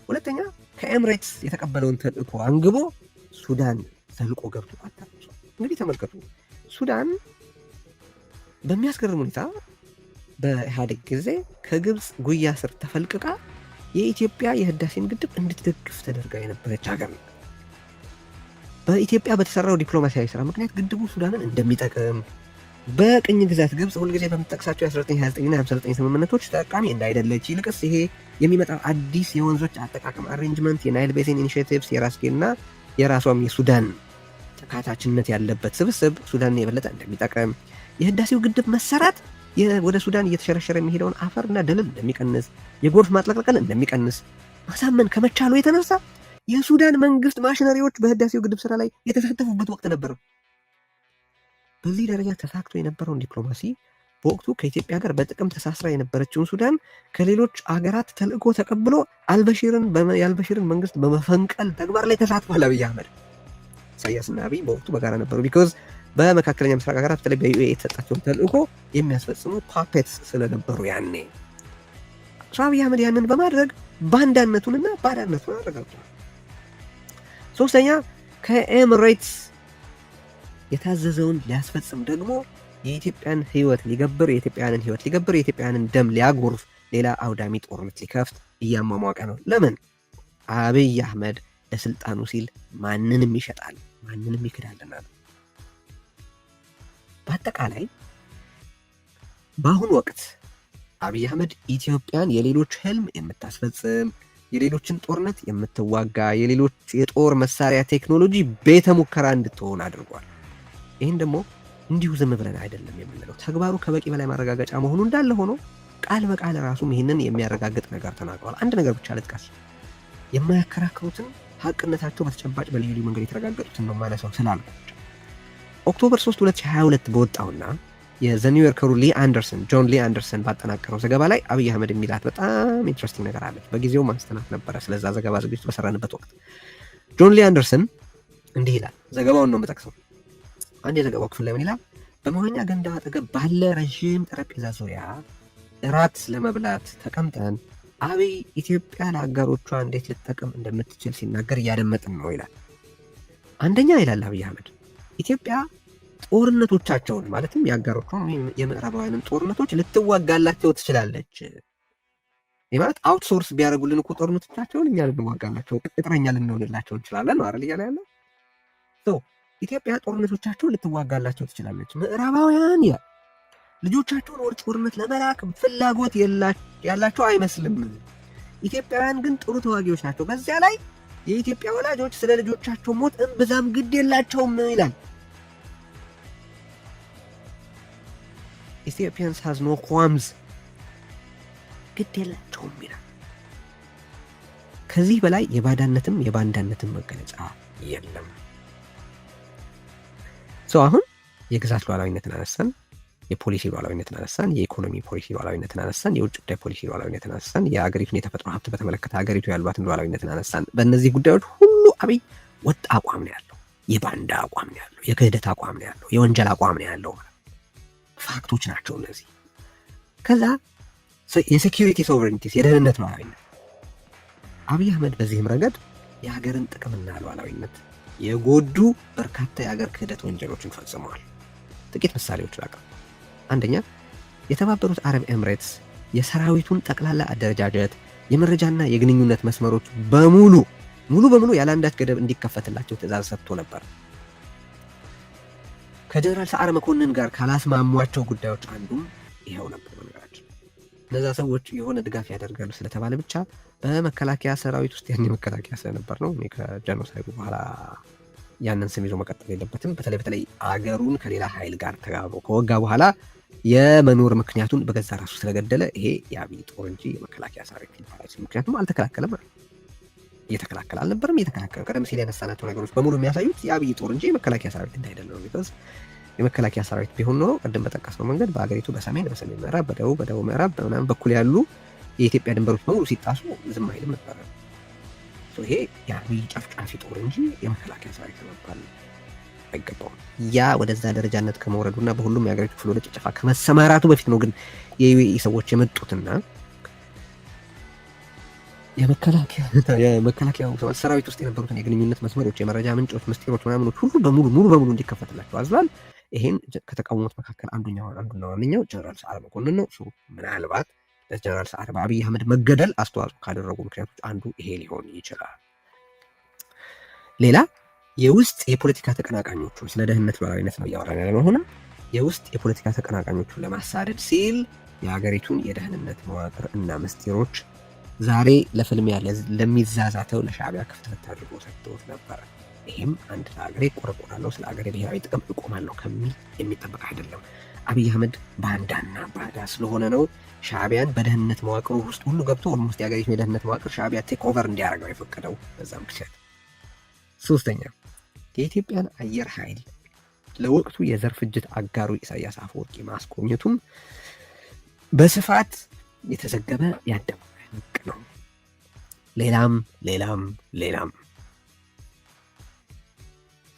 ሁለተኛ ከኤምሬትስ የተቀበለውን ተልእኮ አንግቦ ሱዳን ዘልቆ ገብቶ አታጥቷል። እንግዲህ ተመልከቱ፣ ሱዳን በሚያስገርም ሁኔታ በኢህአዴግ ጊዜ ከግብፅ ጉያ ስር ተፈልቅቃ የኢትዮጵያ የህዳሴን ግድብ እንድትደግፍ ተደርጋ የነበረች ሀገር ነው። በኢትዮጵያ በተሰራው ዲፕሎማሲያዊ ስራ ምክንያት ግድቡ ሱዳንን እንደሚጠቅም በቅኝ ግዛት ግብፅ ሁልጊዜ በምትጠቅሳቸው የ1929ና 59 ስምምነቶች ተጠቃሚ እንዳይደለች፣ ይልቅስ ይሄ የሚመጣው አዲስ የወንዞች አጠቃቀም አሬንጅመንት፣ የናይል ቤሲን ኢኒሼቲቭስ የራስጌና የራሷም የሱዳን ተካታችነት ያለበት ስብስብ ሱዳንን የበለጠ እንደሚጠቅም፣ የህዳሴው ግድብ መሰራት ወደ ሱዳን እየተሸረሸረ የሚሄደውን አፈርና ደለል እንደሚቀንስ፣ የጎርፍ ማጥለቅለቅን እንደሚቀንስ ማሳመን ከመቻሉ የተነሳ የሱዳን መንግስት ማሽነሪዎች በህዳሴው ግድብ ስራ ላይ የተሳተፉበት ወቅት ነበር። በዚህ ደረጃ ተሳክቶ የነበረውን ዲፕሎማሲ በወቅቱ ከኢትዮጵያ ጋር በጥቅም ተሳስራ የነበረችውን ሱዳን ከሌሎች አገራት ተልእኮ ተቀብሎ የአልበሽርን መንግስት በመፈንቀል ተግባር ላይ ተሳትፏል አብይ አህመድ። ኢሳያስና አብይ በወቅቱ በጋራ ነበሩ። ቢኮዝ በመካከለኛ ምስራቅ ሀገራት በተለይ በዩኤ የተሰጣቸውን ተልእኮ የሚያስፈጽሙ ፓፔትስ ስለነበሩ ያኔ አብይ አህመድ ያንን በማድረግ ባንዳነቱንና ባዳነቱን አረጋግጧል። ሶስተኛ ከኤምሬትስ የታዘዘውን ሊያስፈጽም ደግሞ የኢትዮጵያን ህይወት ሊገብር የኢትዮጵያንን ደም ሊያጎርፍ ሌላ አውዳሚ ጦርነት ሊከፍት እያሟሟቀ ነው። ለምን? አብይ አህመድ ለስልጣኑ ሲል ማንንም ይሸጣል፣ ማንንም ይክዳልና ነው። በአጠቃላይ በአሁኑ ወቅት አብይ አህመድ ኢትዮጵያን የሌሎች ህልም የምታስፈጽም፣ የሌሎችን ጦርነት የምትዋጋ፣ የሌሎች የጦር መሳሪያ ቴክኖሎጂ ቤተ ሙከራ እንድትሆን አድርጓል። ይህን ደግሞ እንዲሁ ዝም ብለን አይደለም የምንለው። ተግባሩ ከበቂ በላይ ማረጋገጫ መሆኑ እንዳለ ሆኖ ቃል በቃል ራሱም ይህንን የሚያረጋግጥ ነገር ተናግሯል። አንድ ነገር ብቻ ልጥቀስ። የማያከራክሩትን ሀቅነታቸው በተጨባጭ በልዩ ልዩ መንገድ የተረጋገጡትን ነው ማለሰው ስላልኳቸው ኦክቶበር 3 2022 በወጣውና የዘኒውዮርከሩ ጆን ሊ አንደርሰን ባጠናቀረው ዘገባ ላይ አብይ አህመድ የሚላት በጣም ኢንትረስቲንግ ነገር አለች። በጊዜው ማንስተናት ነበረ። ስለዛ ዘገባ ዝግጅት በሰራንበት ወቅት ጆን ሊ አንደርሰን እንዲህ ይላል። ዘገባውን ነው የምጠቅሰው። አንድ የዘገባው ክፍል ላይ ምን ይላል? በመዋኛ ገንዳ አጠገብ ባለ ረዥም ጠረጴዛ ዙሪያ እራት ለመብላት ተቀምጠን አብይ ኢትዮጵያ ለአጋሮቿ እንዴት ልትጠቅም እንደምትችል ሲናገር እያደመጥን ነው ይላል። አንደኛ ይላል አብይ አህመድ ኢትዮጵያ ጦርነቶቻቸውን ማለትም የአጋሮቿን ወይም የምዕራባውያንን ጦርነቶች ልትዋጋላቸው ትችላለች። ይህ ማለት አውትሶርስ ቢያደርጉልን እኮ ጦርነቶቻቸውን እኛ ልንዋጋላቸው፣ ቅጥረኛ ልንሆንላቸው እንችላለን ነው አይደል እያለ ያለው። ኢትዮጵያ ጦርነቶቻቸውን ልትዋጋላቸው ትችላለች። ምዕራባውያን ልጆቻቸውን ወደ ጦርነት ለመላክ ፍላጎት ያላቸው አይመስልም። ኢትዮጵያውያን ግን ጥሩ ተዋጊዎች ናቸው። በዚያ ላይ የኢትዮጵያ ወላጆች ስለ ልጆቻቸው ሞት እምብዛም ግድ የላቸውም ይላል። ኢትዮጵያንስ ሃዝ ኖ ኳምስ፣ ግድ የላቸውም ይላል። ከዚህ በላይ የባዳነትም የባንዳነትም መገለጫ የለም። አሁን የግዛት ሉዓላዊነትን አነሳን፣ የፖሊሲ ሉዓላዊነትን አነሳን፣ የኢኮኖሚ ፖሊሲ ሉዓላዊነትን አነሳን፣ የውጭ ጉዳይ ፖሊሲ ሉዓላዊነትን አነሳን፣ የአገሪቱን የተፈጥሮ ሀብት በተመለከተ ሀገሪቱ ያሏትን ሉዓላዊነትን አነሳን። በእነዚህ ጉዳዮች ሁሉ አብይ ወጥ አቋም ነው ያለው። የባንዳ አቋም ነው ያለው። የክህደት አቋም ነው ያለው። የወንጀል አቋም ነው ያለው። ፋክቶች ናቸው እነዚህ። ከዛ የሴኪሪቲ ሶቨሬኒቲስ፣ የደህንነት ሉዓላዊነት አብይ አህመድ በዚህም ረገድ የሀገርን ጥቅምና ሉዓላዊነት የጎዱ በርካታ የሀገር ክህደት ወንጀሎችን ፈጽመዋል። ጥቂት ምሳሌዎች ላቅርብ። አንደኛ፣ የተባበሩት አረብ ኤምሬትስ የሰራዊቱን ጠቅላላ አደረጃጀት፣ የመረጃና የግንኙነት መስመሮች ሙሉ በሙሉ ያለ አንዳች ገደብ እንዲከፈትላቸው ትዕዛዝ ሰጥቶ ነበር። ከጀነራል ሰዓረ መኮንን ጋር ካላስማሟቸው ጉዳዮች አንዱም ይኸው ነበር። በነገራችን እነዛ ሰዎች የሆነ ድጋፍ ያደርጋሉ ስለተባለ ብቻ በመከላከያ ሰራዊት ውስጥ ያን መከላከያ ስለነበር ነው። ከጀኖሳይዱ በኋላ ያንን ስም ይዞ መቀጠል የለበትም። በተለይ አገሩን ከሌላ ኃይል ጋር ተጋብሮ ከወጋ በኋላ የመኖር ምክንያቱን በገዛ ራሱ ስለገደለ ይሄ የአብይ ጦር እንጂ የመከላከያ ሰራዊት ይባላል። ምክንያቱም አልተከላከለም፣ እየተከላከለ አልነበረም። እየተከላከለ ቀደም ሲል ያነሳናቸው ነገሮች በሙሉ የሚያሳዩት የአብይ ጦር እንጂ የመከላከያ ሰራዊት እንዳይደለ ነው። ቢኮዝ የመከላከያ ሰራዊት ቢሆን ኖሮ ቀደም በጠቀስነው መንገድ በአገሪቱ በሰሜን ምዕራብ፣ በደቡብ ምዕራብ በምናምን በኩል ያሉ የኢትዮጵያ ድንበሮች በሙሉ ሲጣሱ ዝም አይልም ነበር። ይሄ የአብይ ጨፍጫፊ ጦር እንጂ የመከላከያ ሰራዊት መባል አይገባውም። ያ ወደዛ ደረጃነት ከመውረዱና በሁሉም የአገሪቱ ክፍል ወደ ጭፍጨፋ ከመሰማራቱ በፊት ነው ግን የዩኤኢ ሰዎች የመጡትና የመከላከያው ሰራዊት ውስጥ የነበሩትን የግንኙነት መስመሮች፣ የመረጃ ምንጮች፣ ምስጢሮች ምናምኖች ሁሉ ሙሉ በሙሉ እንዲከፈትላቸው አዝሏል። ይሄን ከተቃወሙት መካከል አንዱና ዋነኛው ጀነራል ሰዓረ መኮንን ነው። ምናልባት ለጀነራል ሰዓረ በአብይ አህመድ መገደል አስተዋጽኦ ካደረጉ ምክንያቶች አንዱ ይሄ ሊሆን ይችላል። ሌላ የውስጥ የፖለቲካ ተቀናቃኞቹን ስለ ደህንነት ሉዓላዊነት ነው እያወራን ያለ መሆኑን የውስጥ የፖለቲካ ተቀናቃኞቹን ለማሳደድ ሲል የሀገሪቱን የደህንነት መዋቅር እና ምስጢሮች ዛሬ ለፍልሚያ ለሚዛዛተው ለሻዕቢያ ክፍተት አድርጎ ሰጥቶት ነበረ። ይህም አንድ ለሀገሬ ቆረቆራለሁ፣ ስለ ሀገሬ ብሔራዊ ጥቅም እቆማለሁ ከሚል የሚጠበቅ አይደለም። አብይ አህመድ ባንዳና ባዳ ስለሆነ ነው ሻዕቢያን በደህንነት መዋቅሩ ውስጥ ሁሉ ገብቶ ኦልሞስት የሀገሪቱ የደህንነት መዋቅር ሻዕቢያ ቴክ ኦቨር እንዲያደርገው የፈቀደው በዛ ምክንያት። ሶስተኛ የኢትዮጵያን አየር ኃይል ለወቅቱ የዘር ፍጅት አጋሩ ኢሳያስ አፈወርቂ ማስቆኘቱም በስፋት የተዘገበ የአደባባይ ሀቅ ነው። ሌላም።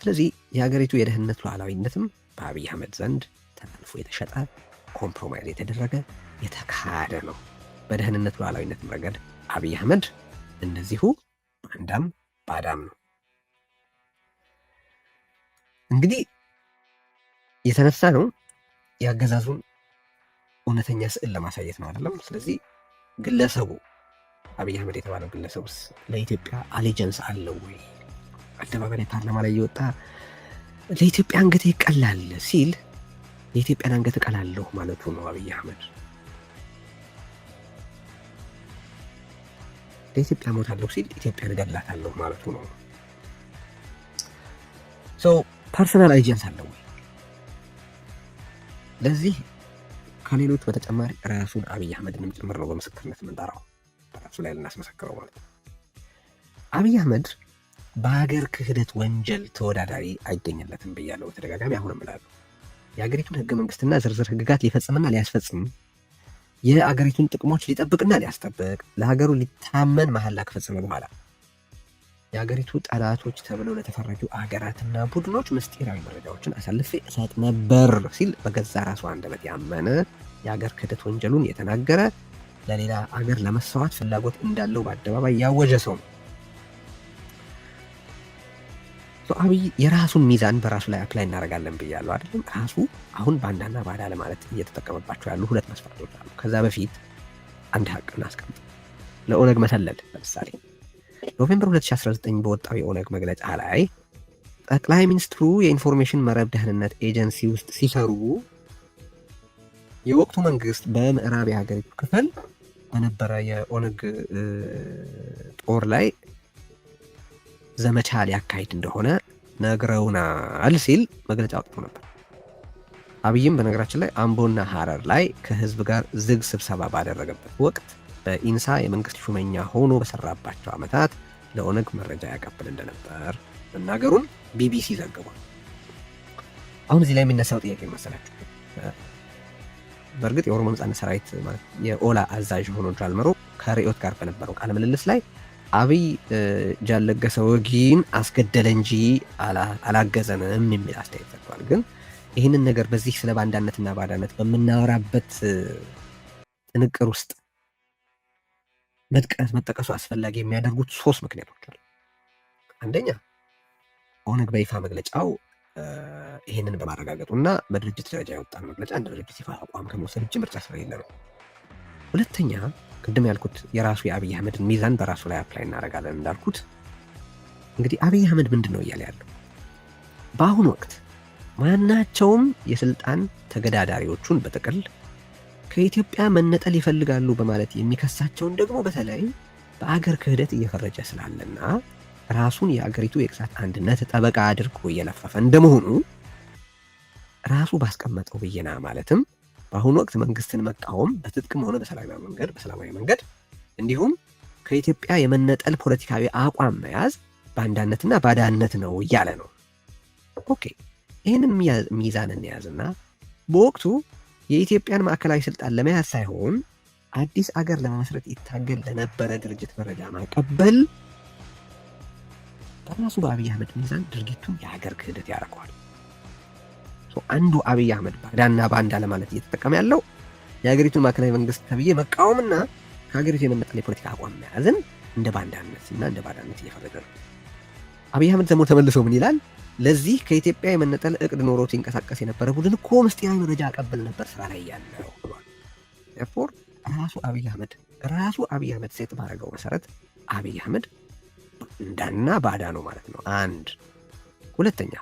ስለዚህ የሀገሪቱ የደህንነት ሉዓላዊነትም በአብይ አህመድ ዘንድ ተላልፎ የተሸጠ ኮምፕሮማይዝ የተደረገ የተካደ ነው። በደህንነት ሉዓላዊነት ረገድ አብይ አህመድ እንደዚሁ ባንዳም ባዳም ነው። እንግዲህ የተነሳ ነው የአገዛዙን እውነተኛ ስዕል ለማሳየት ነው አይደለም። ስለዚህ ግለሰቡ አብይ አህመድ የተባለው ግለሰቡስ ለኢትዮጵያ አሌጀንስ አለው ወይ? አደባባይ ፓርላማ ላይ እየወጣ ለኢትዮጵያ አንገት ይቀላል ሲል የኢትዮጵያን አንገት እቀላለሁ ማለቱ ነው። አብይ አህመድ ለኢትዮጵያ ሞታለሁ ሲል ኢትዮጵያን እገላታለሁ ማለቱ ነው። ፐርሰናል አሌጀንስ አለው ወይ? ለዚህ ከሌሎች በተጨማሪ ራሱን አብይ አህመድንም ጭምር ነው በምስክርነት የምንጠራው፣ በራሱ ላይ ልናስመሰክረው ማለት ነው። አብይ አህመድ በሀገር ክህደት ወንጀል ተወዳዳሪ አይገኝለትም ብያለሁ በተደጋጋሚ፣ አሁንም እላለሁ። የሀገሪቱን ህገ መንግስትና ዝርዝር ህግጋት ሊፈጽምና ሊያስፈጽም፣ የአገሪቱን ጥቅሞች ሊጠብቅና ሊያስጠብቅ፣ ለሀገሩ ሊታመን መሐላ ከፈጸመ በኋላ የሀገሪቱ ጠላቶች ተብለው ለተፈረጁ አገራትና ቡድኖች ምስጢራዊ መረጃዎችን አሳልፌ እሰጥ ነበር ሲል በገዛ ራሱ አንደበት ያመነ፣ የሀገር ክህደት ወንጀሉን የተናገረ፣ ለሌላ አገር ለመሰዋት ፍላጎት እንዳለው በአደባባይ ያወጀ ሰው ነው። አብይ የራሱን ሚዛን በራሱ ላይ አፕላይ እናደርጋለን ብያለሁ አይደለም። ራሱ አሁን ባንዳና ባዳ ለማለት እየተጠቀመባቸው ያሉ ሁለት መስፈርቶች አሉ። ከዛ በፊት አንድ ሀቅ እናስቀምጥ። ለኦነግ መሰለል ለምሳሌ ኖቬምበር 2019 በወጣው የኦነግ መግለጫ ላይ ጠቅላይ ሚኒስትሩ የኢንፎርሜሽን መረብ ደህንነት ኤጀንሲ ውስጥ ሲሰሩ የወቅቱ መንግስት በምዕራብ የሀገሪቱ ክፍል በነበረ የኦነግ ጦር ላይ ዘመቻ ሊያካሂድ እንደሆነ ነግረውናል ሲል መግለጫ አውጥቶ ነበር። አብይም በነገራችን ላይ አምቦና ሐረር ላይ ከህዝብ ጋር ዝግ ስብሰባ ባደረገበት ወቅት በኢንሳ የመንግስት ሹመኛ ሆኖ በሰራባቸው ዓመታት ለኦነግ መረጃ ያቀብል እንደነበር መናገሩን ቢቢሲ ዘግቧል። አሁን እዚህ ላይ የሚነሳው ጥያቄ መሰላችሁ፣ በእርግጥ የኦሮሞ ነጻነት ሰራዊት ማለት የኦላ አዛዥ ሆኖ ጃልመሮ ከርዕዮት ጋር በነበረው ቃለ ምልልስ ላይ አብይ ጃለገሰ ወጊን አስገደለ እንጂ አላገዘንም የሚል አስተያየት ሰጥቷል። ግን ይህንን ነገር በዚህ ስለ ባንዳነትና ባዳነት በምናወራበት ጥንቅር ውስጥ መጠቀሱ አስፈላጊ የሚያደርጉት ሶስት ምክንያቶች አሉ። አንደኛ ኦነግ በይፋ መግለጫው ይህንን በማረጋገጡና በድርጅት ደረጃ የወጣን መግለጫ እንደ ድርጅት ይፋ አቋም ከመውሰድ ውጭ ምርጫ ስለሌለ ነው። ሁለተኛ ቅድም ያልኩት የራሱ የአብይ አህመድን ሚዛን በራሱ ላይ አፕላይ እናደርጋለን እንዳልኩት፣ እንግዲህ አብይ አህመድ ምንድን ነው እያለ ያለው? በአሁኑ ወቅት ማናቸውም የስልጣን ተገዳዳሪዎቹን በጥቅል ከኢትዮጵያ መነጠል ይፈልጋሉ በማለት የሚከሳቸውን ደግሞ በተለይ በአገር ክህደት እየፈረጀ ስላለና ራሱን የአገሪቱ የግዛት አንድነት ጠበቃ አድርጎ እየለፈፈ እንደመሆኑ ራሱ ባስቀመጠው ብየና ማለትም በአሁኑ ወቅት መንግስትን መቃወም በትጥቅም ሆነ በሰላማዊ መንገድ እንዲሁም ከኢትዮጵያ የመነጠል ፖለቲካዊ አቋም መያዝ ባንዳነትና ባዳነት ነው እያለ ነው። ኦኬ፣ ይህንን ሚዛን እንያዝና በወቅቱ የኢትዮጵያን ማዕከላዊ ስልጣን ለመያዝ ሳይሆን አዲስ አገር ለመመስረት ይታገል ለነበረ ድርጅት መረጃ ማቀበል በራሱ በአብይ አህመድ ሚዛን ድርጊቱን የሀገር ክህደት ያደርገዋል። አንዱ አብይ አህመድ ባዳና ባንዳ ለማለት እየተጠቀመ ያለው የሀገሪቱን ማዕከላዊ መንግስት ተብዬ መቃወምና ከሀገሪቱ የመነጠል የፖለቲካ አቋም መያዝን እንደ ባንዳነትና እንደ ባዳነት እየፈረጀ ነው። አብይ አህመድ ደግሞ ተመልሶ ምን ይላል? ለዚህ ከኢትዮጵያ የመነጠል እቅድ ኖሮት ሲንቀሳቀስ የነበረ ቡድን እኮ ምስጢራዊ መረጃ አቀብል ነበር ስራ ላይ ያለው ብሏል። ፎር ራሱ አብይ አህመድ ሴት ባደረገው መሰረት አብይ አህመድ ባንዳና ባዳ ነው ማለት ነው። አንድ ሁለተኛ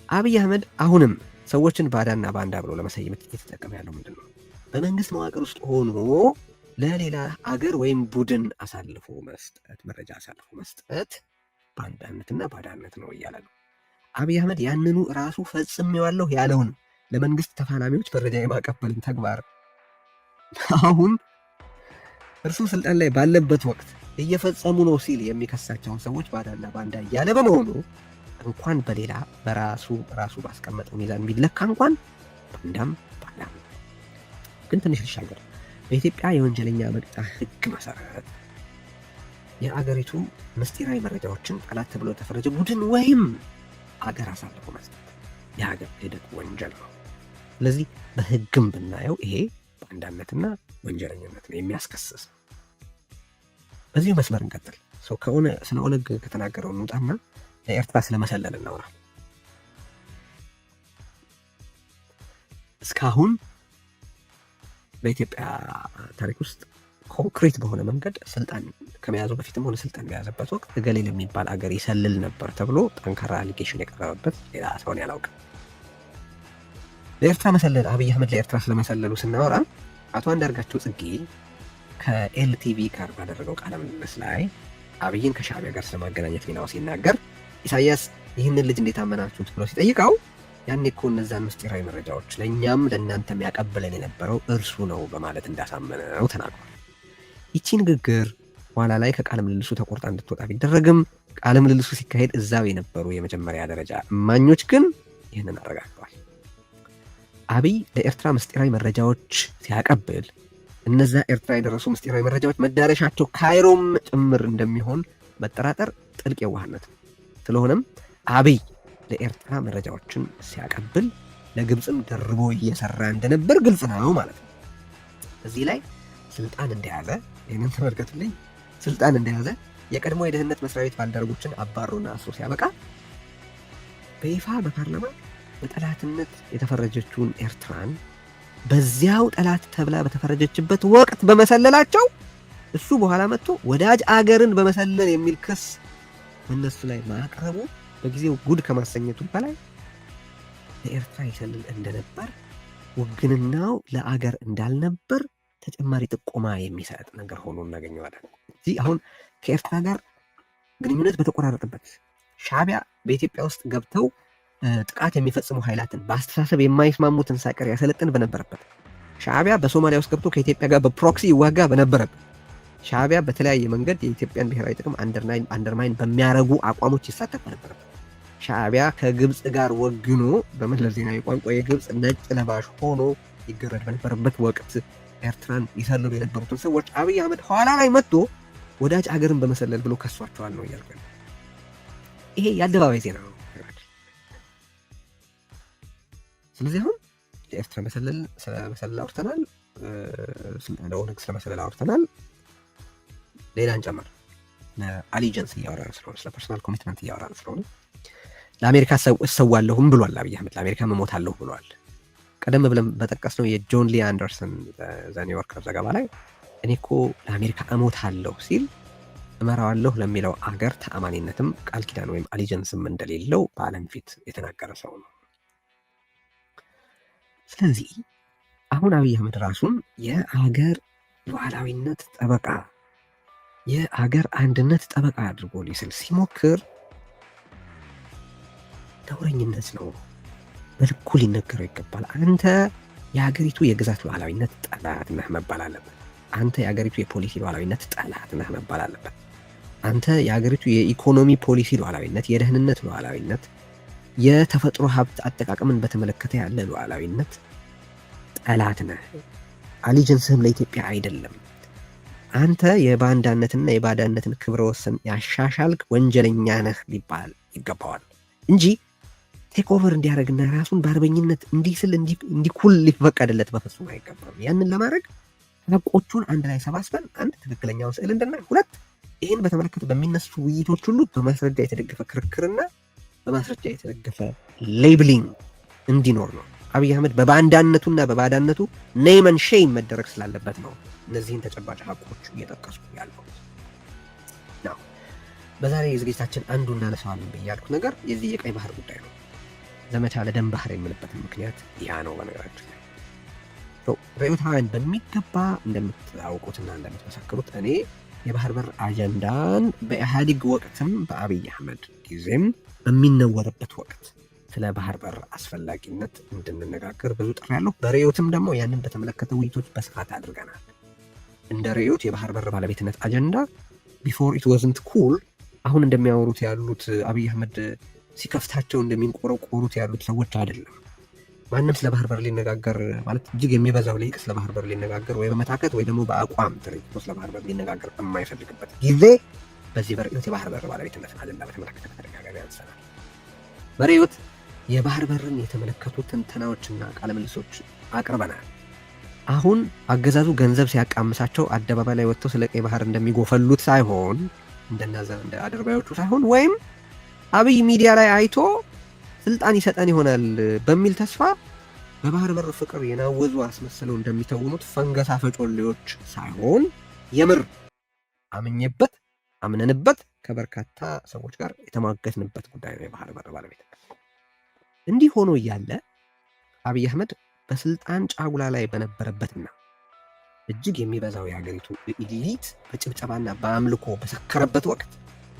አብይ አህመድ አሁንም ሰዎችን ባዳና ባንዳ ብሎ ለመሰየም እየተጠቀመ ያለው ምንድን ነው? በመንግስት መዋቅር ውስጥ ሆኖ ለሌላ አገር ወይም ቡድን አሳልፎ መስጠት፣ መረጃ አሳልፎ መስጠት ባንዳነትና ባዳነት ነው እያለ ነው። አብይ አህመድ ያንኑ ራሱ ፈጽሜዋለሁ ያለውን ለመንግስት ተፋላሚዎች መረጃ የማቀበልን ተግባር አሁን እርሱ ስልጣን ላይ ባለበት ወቅት እየፈጸሙ ነው ሲል የሚከሳቸውን ሰዎች ባዳና ባንዳ እያለ በመሆኑ እንኳን በሌላ በራሱ ባስቀመጠው ሚዛን ቢለካ እንኳን ባንዳም ባንዳም። ግን ትንሽ ልሻገር። በኢትዮጵያ የወንጀለኛ መቅጫ ሕግ መሰረት የአገሪቱ ምስጢራዊ መረጃዎችን ጠላት ተብሎ ተፈረጀ ቡድን ወይም አገር አሳልፎ መስጠት የሀገር ክህደት ወንጀል ነው። ስለዚህ በሕግም ብናየው ይሄ ባንዳነትና ወንጀለኝነት ነው የሚያስከስስ። በዚሁ መስመር እንቀጥል። ስለ ኦነግ ከተናገረው እንውጣና ለኤርትራ ስለመሰለል እናውራ። እስካሁን በኢትዮጵያ ታሪክ ውስጥ ኮንክሪት በሆነ መንገድ ስልጣን ከመያዙ በፊትም ሆነ ስልጣን በያዘበት ወቅት እገሌ ለሚባል አገር ይሰልል ነበር ተብሎ ጠንካራ አሊጌሽን የቀረበበት ሌላ ሰውን ያላውቅም። ለኤርትራ መሰለል አብይ አህመድ ለኤርትራ ስለመሰለሉ ስናወራ አቶ አንዳርጋቸው ጽጌ ከኤልቲቪ ጋር ባደረገው ቃለ ምልልስ ላይ አብይን ከሻዕቢያ ጋር ስለማገናኘት ሚናው ሲናገር ኢሳያስ ይህንን ልጅ እንዴት አመናችሁት ብሎ ሲጠይቀው ያኔ እኮ እነዛን ምስጢራዊ መረጃዎች ለእኛም ለእናንተም ያቀብለን የነበረው እርሱ ነው በማለት እንዳሳመነው ተናግሯል። ይቺ ንግግር ኋላ ላይ ከቃለ ምልልሱ ተቆርጣ እንድትወጣ ቢደረግም ቃለ ምልልሱ ሲካሄድ እዛው የነበሩ የመጀመሪያ ደረጃ እማኞች ግን ይህንን አረጋግጠዋል። አብይ ለኤርትራ ምስጢራዊ መረጃዎች ሲያቀብል እነዛ ኤርትራ የደረሱ ምስጢራዊ መረጃዎች መዳረሻቸው ካይሮም ጭምር እንደሚሆን መጠራጠር ጥልቅ የዋህነት ነው። ስለሆነም አብይ ለኤርትራ መረጃዎችን ሲያቀብል ለግብፅም ደርቦ እየሰራ እንደነበር ግልጽ ነው ማለት ነው። እዚህ ላይ ስልጣን እንደያዘ ይህንን ተመልከቱልኝ። ስልጣን እንደያዘ የቀድሞ የደህንነት መስሪያ ቤት ባልደረቦችን አባሮና አስሮ ሲያበቃ በይፋ በፓርላማ በጠላትነት የተፈረጀችውን ኤርትራን በዚያው ጠላት ተብላ በተፈረጀችበት ወቅት በመሰለላቸው እሱ በኋላ መጥቶ ወዳጅ አገርን በመሰለል የሚል ክስ በእነሱ ላይ ማቅረቡ በጊዜው ጉድ ከማሰኘቱ በላይ ለኤርትራ ይሰልል እንደነበር ውግንናው ለአገር እንዳልነበር ተጨማሪ ጥቆማ የሚሰጥ ነገር ሆኖ እናገኘዋለን። እዚህ አሁን ከኤርትራ ጋር ግንኙነት በተቆራረጠበት ሻዕቢያ በኢትዮጵያ ውስጥ ገብተው ጥቃት የሚፈጽሙ ኃይላትን በአስተሳሰብ የማይስማሙትን ሳይቀር ያሰለጥን በነበረበት፣ ሻዕቢያ በሶማሊያ ውስጥ ገብቶ ከኢትዮጵያ ጋር በፕሮክሲ ይዋጋ በነበረበት፣ ሻዕቢያ በተለያየ መንገድ የኢትዮጵያን ብሔራዊ ጥቅም አንደርማይን በሚያረጉ አቋሞች ይሳተፍ በነበረበት፣ ሻዕቢያ ከግብፅ ጋር ወግኖ በመለስ ዜናዊ ቋንቋ የግብፅ ነጭ ለባሽ ሆኖ ይገረድ በነበረበት ወቅት ኤርትራን ይሰልሉ የነበሩትን ሰዎች አብይ አህመድ ኋላ ላይ መጥቶ ወዳጅ አገርን በመሰለል ብሎ ከሷቸዋል ነው እያልኩ ነው። ይሄ የአደባባይ ዜና ነው። ስለዚህ አሁን የኤርትራ ስለመሰለል አውርተናል፣ ለኦነግ ስለመሰለል አውርተናል። ሌላን ጨምር ለአሊጀንስ እያወራን ስለሆነ ስለ ፐርሶናል ኮሚትመንት እያወራን ስለሆነ ለአሜሪካ እሰዋለሁም ብሏል አብይ አህመድ፣ ለአሜሪካ እሞታለሁ ብሏል። ቀደም ብለን በጠቀስነው የጆን ሊ አንደርሰን ዘኒውዮርከር ዘገባ ላይ እኔ እኮ ለአሜሪካ እሞታለሁ ሲል እመራዋለሁ ለሚለው አገር ተአማኒነትም ቃል ኪዳን ወይም አሊጀንስም እንደሌለው በዓለም ፊት የተናገረ ሰው ነው። ስለዚህ አሁን አብይ አህመድ ራሱን የአገር ሉዓላዊነት ጠበቃ፣ የአገር አንድነት ጠበቃ አድርጎ ሊስል ሲሞክር ነውረኝነት ነው። በልኩ ሊነገረው ይገባል። አንተ የሀገሪቱ የግዛት ሉዓላዊነት ጠላት ነህ መባል አለበት። አንተ የሀገሪቱ የፖሊሲ ሉዓላዊነት ጠላት ነህ መባል አለበት። አንተ የሀገሪቱ የኢኮኖሚ ፖሊሲ ሉዓላዊነት፣ የደህንነት ሉዓላዊነት፣ የተፈጥሮ ሀብት አጠቃቀምን በተመለከተ ያለ ሉዓላዊነት ጠላት ነህ። አሊጀንስህም ለኢትዮጵያ አይደለም። አንተ የባንዳነትና የባዳነትን ክብረ ወሰን ያሻሻልክ ወንጀለኛ ነህ ሊባል ይገባዋል እንጂ ቴክ ኦቨር እንዲያደርግና ራሱን በአርበኝነት እንዲስል እንዲኩል ሊፈቀድለት በፍጹም አይገባም። ያንን ለማድረግ ሀቆቹን አንድ ላይ ሰባስበን አንድ ትክክለኛውን ስዕል እንድናይ፣ ሁለት ይህን በተመለከተ በሚነሱ ውይይቶች ሁሉ በማስረጃ የተደገፈ ክርክርና በማስረጃ የተደገፈ ሌብሊንግ እንዲኖር ነው። አብይ አህመድ በባንዳነቱና በባዳነቱ ኔመን ሼም መደረግ ስላለበት ነው እነዚህን ተጨባጭ ሀቆች እየጠቀሱ ያለው ነው። በዛሬ ዝግጅታችን አንዱ እናነሳዋለን ብዬ ያልኩት ነገር የዚህ የቀይ ባህር ጉዳይ ነው። ዘመቻ ለደም ባህር የምንበትን ምክንያት ያ ነው። በነገራችን ላይ ርዕዮታውያን በሚገባ እንደምታውቁትና እንደምትመሰክሩት እኔ የባህር በር አጀንዳን በኢህአዴግ ወቅትም በአብይ አህመድ ጊዜም በሚነወርበት ወቅት ስለ ባህር በር አስፈላጊነት እንድንነጋገር ብዙ ጥሪ ያለው። በርዕዮትም ደግሞ ያንን በተመለከተ ውይይቶች በስፋት አድርገናል። እንደ ርዕዮት የባህር በር ባለቤትነት አጀንዳ ቢፎር ኢት ዋዝንት ኩል አሁን እንደሚያወሩት ያሉት አብይ አህመድ ሲከፍታቸው እንደሚንቆረቆሩት ያሉት ሰዎች አይደለም። ማንም ስለ ባህር በር ሊነጋገር ማለት እጅግ የሚበዛው ሊቅ ስለ ባህር በር ሊነጋገር ወይ በመታከት ወይ ደግሞ በአቋም ተረጅቶ ስለ ባህር በር ሊነጋገር የማይፈልግበት ጊዜ በዚህ በርዕዮት የባህር በር ባለቤትነት አጀንዳ በተመለከተ ተደጋጋሚ አንስተናል። በርዕዮት የባህር በርን የተመለከቱ ትንተናዎችና ቃለምልሶች አቅርበናል። አሁን አገዛዙ ገንዘብ ሲያቃምሳቸው አደባባይ ላይ ወጥተው ስለ ቀይ ባህር እንደሚጎፈሉት ሳይሆን እንደ አድርባዮቹ ሳይሆን ወይም አብይ ሚዲያ ላይ አይቶ ስልጣን ይሰጠን ይሆናል በሚል ተስፋ በባህር በር ፍቅር የናወዙ አስመስለው እንደሚተውኑት ፈንገሳ ፈጮሌዎች ሳይሆን የምር አምነንበት ከበርካታ ሰዎች ጋር የተሟገትንበት ጉዳይ ነው የባህር በር ባለቤትነት። እንዲህ ሆኖ እያለ አብይ አህመድ በስልጣን ጫጉላ ላይ በነበረበትና እጅግ የሚበዛው የሀገሪቱ ኢሊት በጭብጨባና በአምልኮ በሰከረበት ወቅት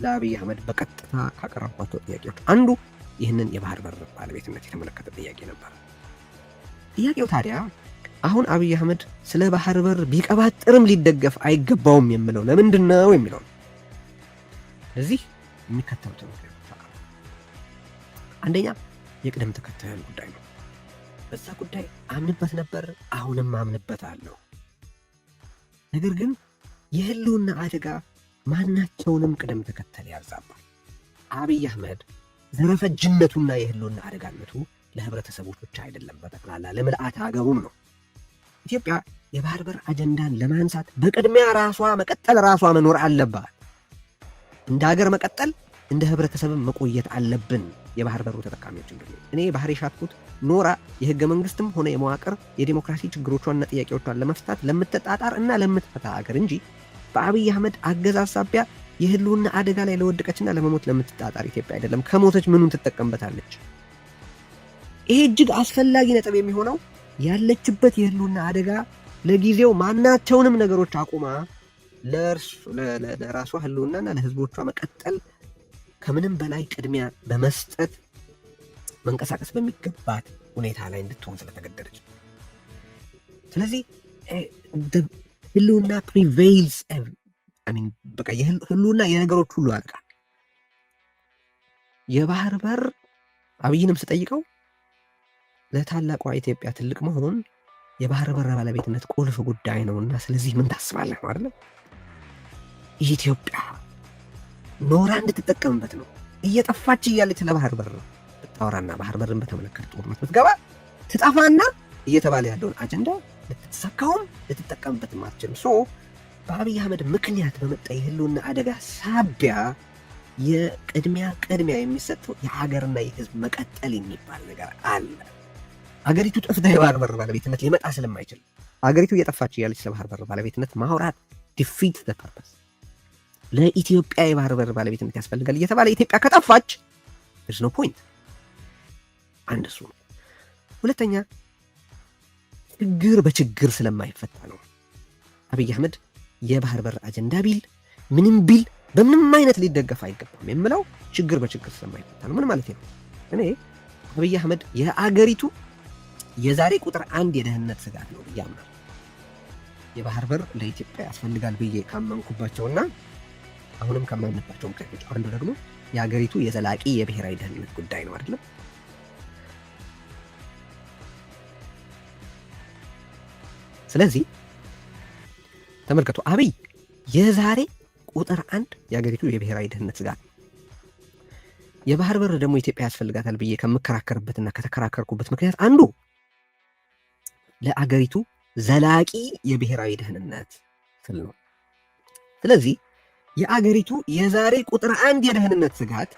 ለአብይ አህመድ በቀጥታ ካቀረቧቸው ጥያቄዎች አንዱ ይህንን የባህር በር ባለቤትነት የተመለከተ ጥያቄ ነበር። ጥያቄው ታዲያ አሁን አብይ አህመድ ስለ ባህር በር ቢቀባጥርም ሊደገፍ አይገባውም የምለው ለምንድን ነው የሚለው ነው። ለዚህ የሚከተሉት ምክንያቶች አሉ። አንደኛ የቅደም ተከተል ጉዳይ ነው። በዛ ጉዳይ አምንበት ነበር፣ አሁንም አምንበታለሁ። ነገር ግን የህልውና አደጋ ማናቸውንም ቅደም ተከተል ያዛባል። አብይ አህመድ ዘረፈጅነቱና የህልውና አደጋነቱ ለህብረተሰቦች ብቻ አይደለም፣ በጠቅላላ ለምልአተ ሀገሩም ነው። ኢትዮጵያ የባህር በር አጀንዳን ለማንሳት በቅድሚያ ራሷ መቀጠል፣ ራሷ መኖር አለባት። እንደ ሀገር መቀጠል፣ እንደ ህብረተሰብም መቆየት አለብን። የባህር በሩ ተጠቃሚዎች እንደሆነ እኔ ባህር የሻትኩት ኖራ የህገ መንግስትም ሆነ የመዋቅር የዲሞክራሲ ችግሮቿንና ጥያቄዎቿን ለመፍታት ለምትጣጣር እና ለምትፈታ ሀገር እንጂ በአብይ አህመድ አገዛዝ ሳቢያ የህልውና አደጋ ላይ ለወደቀችና ለመሞት ለምትጣጣር ኢትዮጵያ አይደለም። ከሞተች ምኑን ትጠቀምበታለች? ይሄ እጅግ አስፈላጊ ነጥብ የሚሆነው ያለችበት የህልውና አደጋ ለጊዜው ማናቸውንም ነገሮች አቁማ ለራሷ ህልውናና ለህዝቦቿ መቀጠል ከምንም በላይ ቅድሚያ በመስጠት መንቀሳቀስ በሚገባት ሁኔታ ላይ እንድትሆን ስለተገደደች። ስለዚህ ህልውና ፕሪቬይልስ በቃ ህልውና የነገሮች ሁሉ አለቃ። የባህር በር አብይንም ስጠይቀው ለታላቋ ኢትዮጵያ ትልቅ መሆን የባህር በር ባለቤትነት ቁልፍ ጉዳይ ነውና ስለዚህ ምን ታስባለህ ነው አይደል? ኢትዮጵያ ኖራ እንድትጠቀምበት ነው። እየጠፋች እያለች ለባህር በር ብታወራና ባህር በርን በተመለከተ ጦርነት ብትገባ ትጠፋና እየተባለ ያለውን አጀንዳ ልትሳካውም ልትጠቀምበትም አትችልም። በአብይ አህመድ ምክንያት በመጣ የህልውና አደጋ ሳቢያ የቅድሚያ የሚሰጠው የሀገርና የህዝብ መቀጠል የሚባል ነገር አለ። አገሪቱ ጠፍታ የባህር በር ባለቤትነት ሊመጣ ስለማይችል አገሪቱ እየጠፋች እያለች ለባህር በር ባለቤትነት ማውራት ዲፊት ዘ ፐርፐስ። ለኢትዮጵያ የባህር በር ባለቤትነት ያስፈልጋል እየተባለ ኢትዮጵያ ከጠፋች there's no point። አንድ እሱ ነው። ሁለተኛ ችግር በችግር ስለማይፈታ ነው። አብይ አህመድ የባህር በር አጀንዳ ቢል ምንም ቢል በምንም አይነት ሊደገፍ አይገባም የምለው ችግር በችግር ስለማይፈታ ነው። ምን ማለት ነው? እኔ አብይ አህመድ የአገሪቱ የዛሬ ቁጥር 1 የደህንነት ስጋት ነው ብዬ አምናለሁ። የባህር በር ለኢትዮጵያ ያስፈልጋል ብዬ ካመንኩባቸውና አሁንም ከማምንባቸው ምክንያቶች አንዱ ደግሞ የአገሪቱ የዘላቂ የብሔራዊ ደህንነት ጉዳይ ነው አይደለም? ስለዚህ ተመልከቱ፣ አብይ የዛሬ ቁጥር 1 የአገሪቱ የብሔራዊ ደህንነት ስጋት ነው። የባህር በር ደግሞ ኢትዮጵያ ያስፈልጋታል ብዬ ከምከራከርበትና ከተከራከርኩበት ምክንያት አንዱ ለአገሪቱ ዘላቂ የብሔራዊ ደህንነት ስል ነው። ስለዚህ የአገሪቱ የዛሬ ቁጥር 1 የደህንነት ስጋት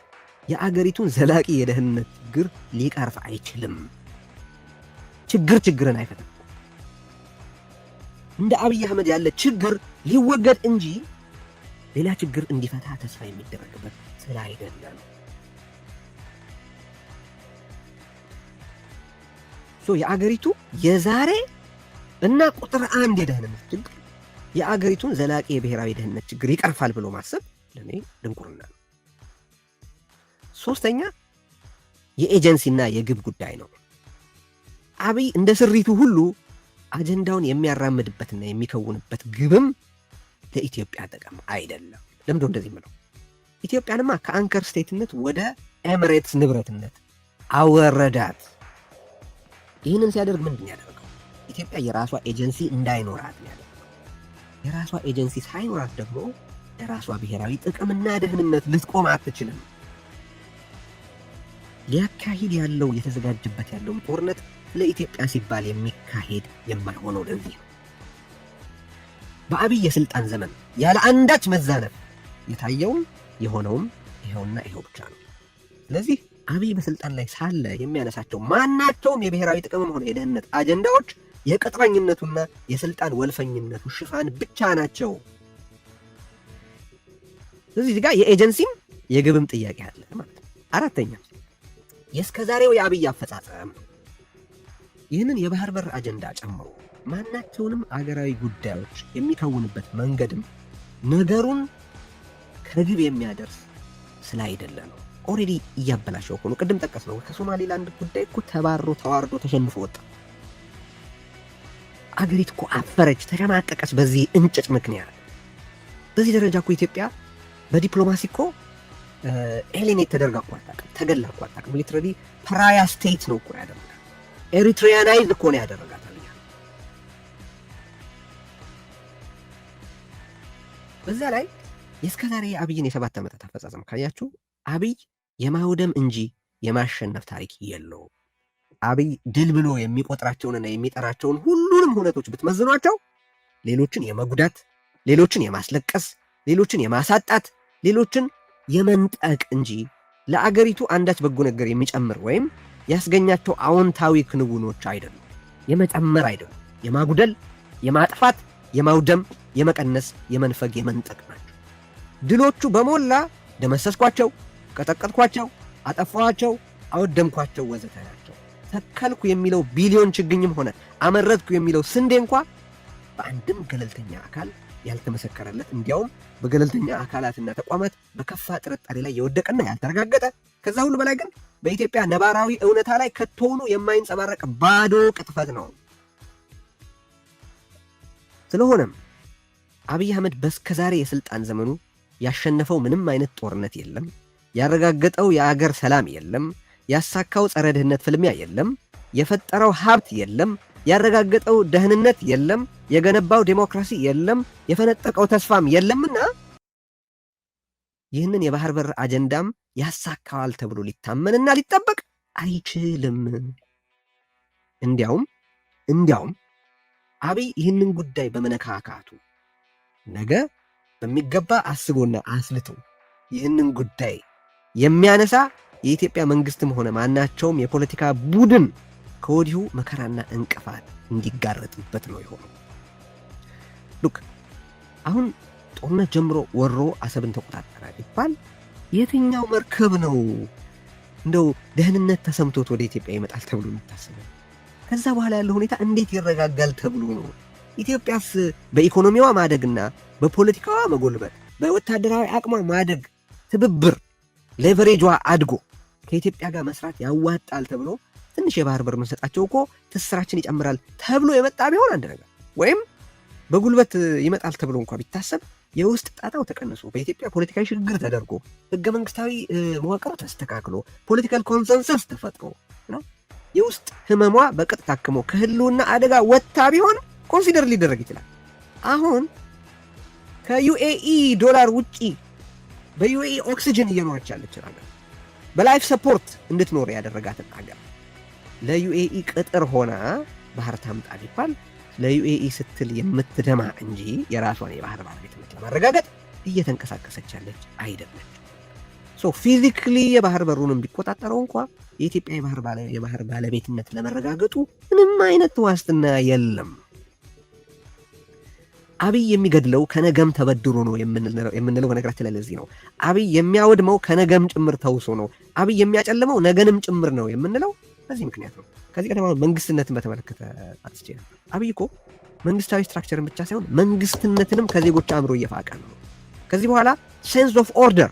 የአገሪቱን ዘላቂ የደህንነት ችግር ሊቀርፍ አይችልም። ችግርን አይፈታም። እንደ አብይ አህመድ ያለ ችግር ሊወገድ እንጂ ሌላ ችግር እንዲፈታ ተስፋ የሚደረግበት ስላይደለ ነው። የአገሪቱ የዛሬ እና ቁጥር 1 የደህንነት ችግር የአገሪቱን ዘላቂ የብሔራዊ ደህንነት ችግር ይቀርፋል ብሎ ማሰብ ለኔ ድንቁርና ነው። ሶስተኛ የኤጀንሲና የግብ ጉዳይ ነው። አብይ እንደ ስሪቱ ሁሉ አጀንዳውን የሚያራምድበትና የሚከውንበት ግብም ለኢትዮጵያ ጥቅም አይደለም። ለምንድነው እንደዚህ የምለው? ኢትዮጵያንማ ከአንከር ስቴትነት ወደ ኤሚሬትስ ንብረትነት አወረዳት። ይህንን ሲያደርግ ምንድን ያደርገው? ኢትዮጵያ የራሷ ኤጀንሲ እንዳይኖራት ነው ያደርገው። የራሷ ኤጀንሲ ሳይኖራት ደግሞ የራሷ ብሔራዊ ጥቅምና ደህንነት ልትቆም አትችልም። ሊያካሂድ ያለው የተዘጋጀበት ያለው ጦርነት ለኢትዮጵያ ሲባል የሚካሄድ የማይሆነው ለዚህ ነው። በአብይ የስልጣን ዘመን ያለ አንዳች መዛነፍ የታየውም የሆነውም ይኸውና ይኸው ብቻ ነው። ስለዚህ አብይ በስልጣን ላይ ሳለ የሚያነሳቸው ማናቸውም የብሔራዊ ጥቅምም ሆነ የደህንነት አጀንዳዎች የቅጥረኝነቱና የስልጣን ወልፈኝነቱ ሽፋን ብቻ ናቸው። ስለዚህ እዚህ ጋር የኤጀንሲም የግብም ጥያቄ አለ ማለት ነው። አራተኛ የእስከዛሬው የአብይ አፈጻጸም ይህንን የባህር በር አጀንዳ ጨምሮ ማናቸውንም አገራዊ ጉዳዮች የሚከውንበት መንገድም ነገሩን ከግብ የሚያደርስ ስላይደለ ነው። ኦልሬዲ እያበላሸው ነው። ቅድም ጠቀስ ነው። ከሶማሌላንድ ጉዳይ እኮ ተባሮ ተዋርዶ ተሸንፎ ወጣ። አገሪቱ እኮ አፈረች፣ ተሸማቀቀች በዚህ እንጭጭ ምክንያት። በዚህ ደረጃ እኮ ኢትዮጵያ በዲፕሎማሲ እኮ ኤሊኔት ተደርጋ እኮ አታውቅም፣ ተገላ እኮ አታውቅም። ሊትራሊ ፓራያ ስቴት ነው እኮ ያደረጋት። ኤሪትሪያናይዝ እኮ ነው ያደረጋት። በዛ ላይ የእስከዛሬ የአብይን የ7 ዓመታት አፈጻጸም ካያችሁ አብይ የማውደም እንጂ የማሸነፍ ታሪክ የለውም። አብይ ድል ብሎ የሚቆጥራቸውንና የሚጠራቸውን ሁሉንም ሁነቶች ብትመዝኗቸው ሌሎችን የመጉዳት፣ ሌሎችን የማስለቀስ፣ ሌሎችን የማሳጣት፣ ሌሎችን የመንጠቅ እንጂ ለአገሪቱ አንዳች በጎ ነገር የሚጨምር ወይም ያስገኛቸው አዎንታዊ ክንውኖች አይደሉም። የመጨመር አይደሉም። የማጉደል፣ የማጥፋት፣ የማውደም፣ የመቀነስ፣ የመንፈግ፣ የመንጠቅ ናቸው። ድሎቹ በሞላ ደመሰስኳቸው፣ ቀጠቀጥኳቸው፣ አጠፋኋቸው፣ አወደምኳቸው ወዘተ ናቸው። ተከልኩ የሚለው ቢሊዮን ችግኝም ሆነ አመረትኩ የሚለው ስንዴ እንኳ በአንድም ገለልተኛ አካል ያልተመሰከረለት፣ እንዲያውም በገለልተኛ አካላትና ተቋማት በከፋ ጥርጣሬ ላይ የወደቀና ያልተረጋገጠ፣ ከዛ ሁሉ በላይ ግን በኢትዮጵያ ነባራዊ እውነታ ላይ ከቶውኑ የማይንጸባረቅ ባዶ ቅጥፈት ነው። ስለሆነም አብይ አህመድ በስከዛሬ የስልጣን ዘመኑ ያሸነፈው ምንም አይነት ጦርነት የለም፣ ያረጋገጠው የአገር ሰላም የለም፣ ያሳካው ጸረ ድህነት ፍልሚያ የለም፣ የፈጠረው ሀብት የለም፣ ያረጋገጠው ደህንነት የለም፣ የገነባው ዴሞክራሲ የለም፣ የፈነጠቀው ተስፋም የለምና ይህንን የባህር በር አጀንዳም ያሳካዋል ተብሎ ሊታመንና ሊጠበቅ አይችልም። እንዲያውም አብይ ይህንን ጉዳይ በመነካካቱ ነገ በሚገባ አስቦና አስልቶ ይህንን ጉዳይ የሚያነሳ የኢትዮጵያ መንግስትም ሆነ ማናቸውም የፖለቲካ ቡድን ከወዲሁ መከራና እንቅፋት እንዲጋረጥበት ነው የሆነው። ሉክ አሁን ጦርነት ጀምሮ ወሮ አሰብን ተቆጣጠረ ይባል የትኛው መርከብ ነው እንደው ደህንነት ተሰምቶት ወደ ኢትዮጵያ ይመጣል ተብሎ የሚታሰበው? ከዛ በኋላ ያለው ሁኔታ እንዴት ይረጋጋል ተብሎ ነው? ኢትዮጵያስ በኢኮኖሚዋ ማደግና በፖለቲካዋ መጎልበት፣ በወታደራዊ አቅሟ ማደግ፣ ትብብር ሌቨሬጇ አድጎ ከኢትዮጵያ ጋር መስራት ያዋጣል ተብሎ ትንሽ የባህር በር መሰጣቸው እኮ ትስራችን ይጨምራል ተብሎ የመጣ ቢሆን አንድ ነገር፣ ወይም በጉልበት ይመጣል ተብሎ እንኳ ቢታሰብ የውስጥ ጣጣው ተቀንሶ በኢትዮጵያ ፖለቲካዊ ሽግግር ተደርጎ ህገ መንግስታዊ መዋቅሩ ተስተካክሎ ፖለቲካል ኮንሰንሰስ ተፈጥሮ ነው የውስጥ ህመሟ በቅጥ ታክሞ ከህልውና አደጋ ወጥታ ቢሆን ኮንሲደር ሊደረግ ይችላል። አሁን ከዩኤኢ ዶላር ውጪ በዩኤኢ ኦክሲጅን እየኖረች ያለች ሀገር፣ በላይፍ ሰፖርት እንድትኖር ያደረጋትን ሀገር ለዩኤኢ ቅጥር ሆና ባህር ታምጣ ቢባል ለዩኤኢ ስትል የምትደማ እንጂ የራሷን የባህር ባለቤትነት ለማረጋገጥ እየተንቀሳቀሰች ያለች አይደለች። ፊዚክሊ የባህር በሩንም ቢቆጣጠረው እንኳ የኢትዮጵያ የባህር ባለቤትነት ለመረጋገጡ ምንም አይነት ዋስትና የለም። አብይ የሚገድለው ከነገም ተበድሮ ነው የምንለው በነገራችን ላይ ለዚህ ነው። አብይ የሚያወድመው ከነገም ጭምር ተውሶ ነው። አብይ የሚያጨልመው ነገንም ጭምር ነው የምንለው በዚህ ምክንያት ነው። ከዚህ ቀደም መንግስትነትን በተመለከተ አጥስቼ ነበር። አብይ እኮ መንግስታዊ ስትራክቸርን ብቻ ሳይሆን መንግስትነትንም ከዜጎች አእምሮ እየፋቀ ነው። ከዚህ በኋላ ሴንስ ኦፍ ኦርደር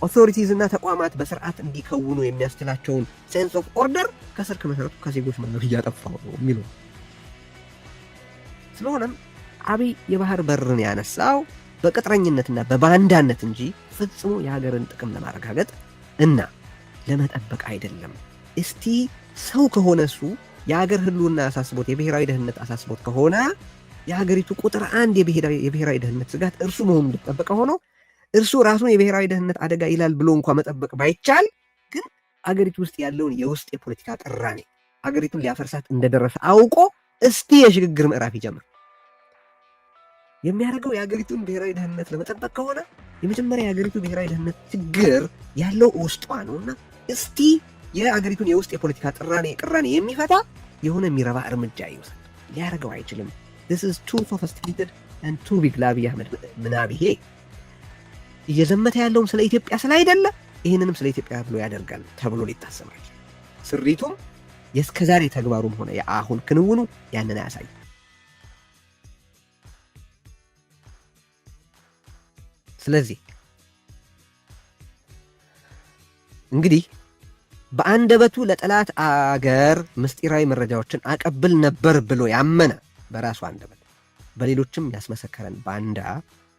ኦቶሪቲዝ እና ተቋማት በስርዓት እንዲከውኑ የሚያስችላቸውን ሴንስ ኦፍ ኦርደር ከስር ከመሰረቱ ከዜጎች መኖር እያጠፋው ነው የሚሉ። ስለሆነም አብይ የባህር በርን ያነሳው በቅጥረኝነትና በባንዳነት እንጂ ፍጽሞ የሀገርን ጥቅም ለማረጋገጥ እና ለመጠበቅ አይደለም። እስቲ ሰው ከሆነ እሱ የሀገር ህልውና አሳስቦት የብሔራዊ ደህንነት አሳስቦት ከሆነ የሀገሪቱ ቁጥር 1 የብሔራዊ ደህንነት ስጋት እርሱ መሆኑ እንደተጠበቀ ሆኖ እርሱ ራሱን የብሔራዊ ደህንነት አደጋ ይላል ብሎ እንኳ መጠበቅ ባይቻል ግን አገሪቱ ውስጥ ያለውን የውስጥ የፖለቲካ ቅራኔ አገሪቱን ሊያፈርሳት እንደደረሰ አውቆ እስቲ የሽግግር ምዕራፍ ይጀምር። የሚያደርገው የሀገሪቱን ብሔራዊ ደህንነት ለመጠበቅ ከሆነ የመጀመሪያ የሀገሪቱ ብሔራዊ ደህንነት ችግር ያለው ውስጧ ነውና እስቲ የሀገሪቱን የውስጥ የፖለቲካ ቅራኔ የሚፈታ የሆነ የሚረባ እርምጃ ይወስድ። ሊያደርገው አይችልም። this is too sophisticated and too big ለአብይ አህመድ ምናብ። ይሄ እየዘመተ ያለውም ስለ ኢትዮጵያ ስለ አይደለ ይህንንም ስለ ኢትዮጵያ ብሎ ያደርጋል ተብሎ ሊታሰብ አይችልም። ስሪቱም የእስከዛሬ ተግባሩም ሆነ የአሁን ክንውኑ ያንን አያሳይ። ስለዚህ እንግዲህ በአንደበቱ ለጠላት አገር ምስጢራዊ መረጃዎችን አቀብል ነበር ብሎ ያመነ በራሱ አንደበት በሌሎችም ያስመሰከረን ባንዳ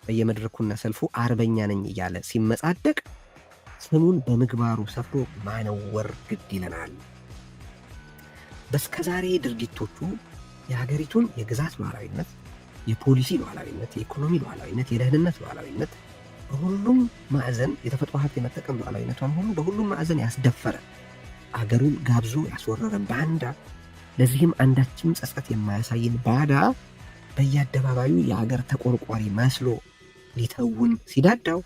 በየመድረኩና ሰልፉ አርበኛ ነኝ እያለ ሲመጻደቅ ስሙን በምግባሩ ሰፍሮ ማነወር ግድ ይለናል። በስከዛሬ ድርጊቶቹ የሀገሪቱን የግዛት ሉዓላዊነት፣ የፖሊሲ ሉዓላዊነት፣ የኢኮኖሚ ሉዓላዊነት፣ የደህንነት ሉዓላዊነት በሁሉም ማዕዘን የተፈጥሮ ሀብት የመጠቀም ሉዓላዊነቷን ሁሉ በሁሉም ማዕዘን ያስደፈረ አገሩን ጋብዞ ያስወረረን ባንዳ፣ ለዚህም አንዳችም ጸጸት የማያሳይን ባዳ በየአደባባዩ የሀገር ተቆርቋሪ መስሎ ሊተውን ሲዳዳው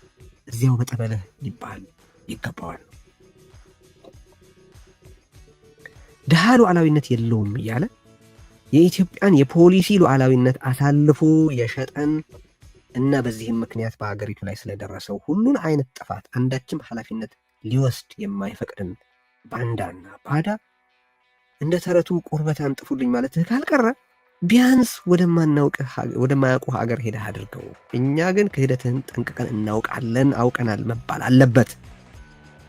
እዚያው በጠበለህ ሊባል ይገባዋል። ድሃ ሉዓላዊነት የለውም እያለ የኢትዮጵያን የፖሊሲ ሉዓላዊነት አሳልፎ የሸጠን እና በዚህም ምክንያት በሀገሪቱ ላይ ስለደረሰው ሁሉን አይነት ጥፋት አንዳችም ኃላፊነት ሊወስድ የማይፈቅድን ባንዳና ባዳ እንደ ተረቱ ቁርበት አንጥፉልኝ ማለትህ ካልቀረ ቢያንስ ወደማያውቁ ሀገር ሄደህ አድርገው። እኛ ግን ክህደትህን ጠንቅቀን እናውቃለን፣ አውቀናል መባል አለበት።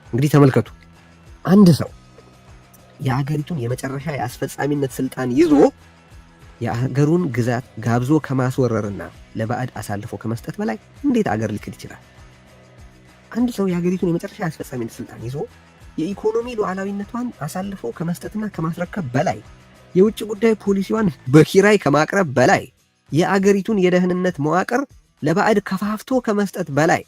እንግዲህ ተመልከቱ፣ አንድ ሰው የሀገሪቱን የመጨረሻ የአስፈጻሚነት ስልጣን ይዞ የሀገሩን ግዛት ጋብዞ ከማስወረርና ለባዕድ አሳልፎ ከመስጠት በላይ እንዴት አገር ሊክድ ይችላል? አንድ ሰው የሀገሪቱን የመጨረሻ የአስፈጻሚነት ስልጣን ይዞ የኢኮኖሚ ሉዓላዊነቷን አሳልፎ ከመስጠትና ከማስረከብ በላይ የውጭ ጉዳይ ፖሊሲዋን በኪራይ ከማቅረብ በላይ የአገሪቱን የደህንነት መዋቅር ለባዕድ ከፋፍቶ ከመስጠት በላይ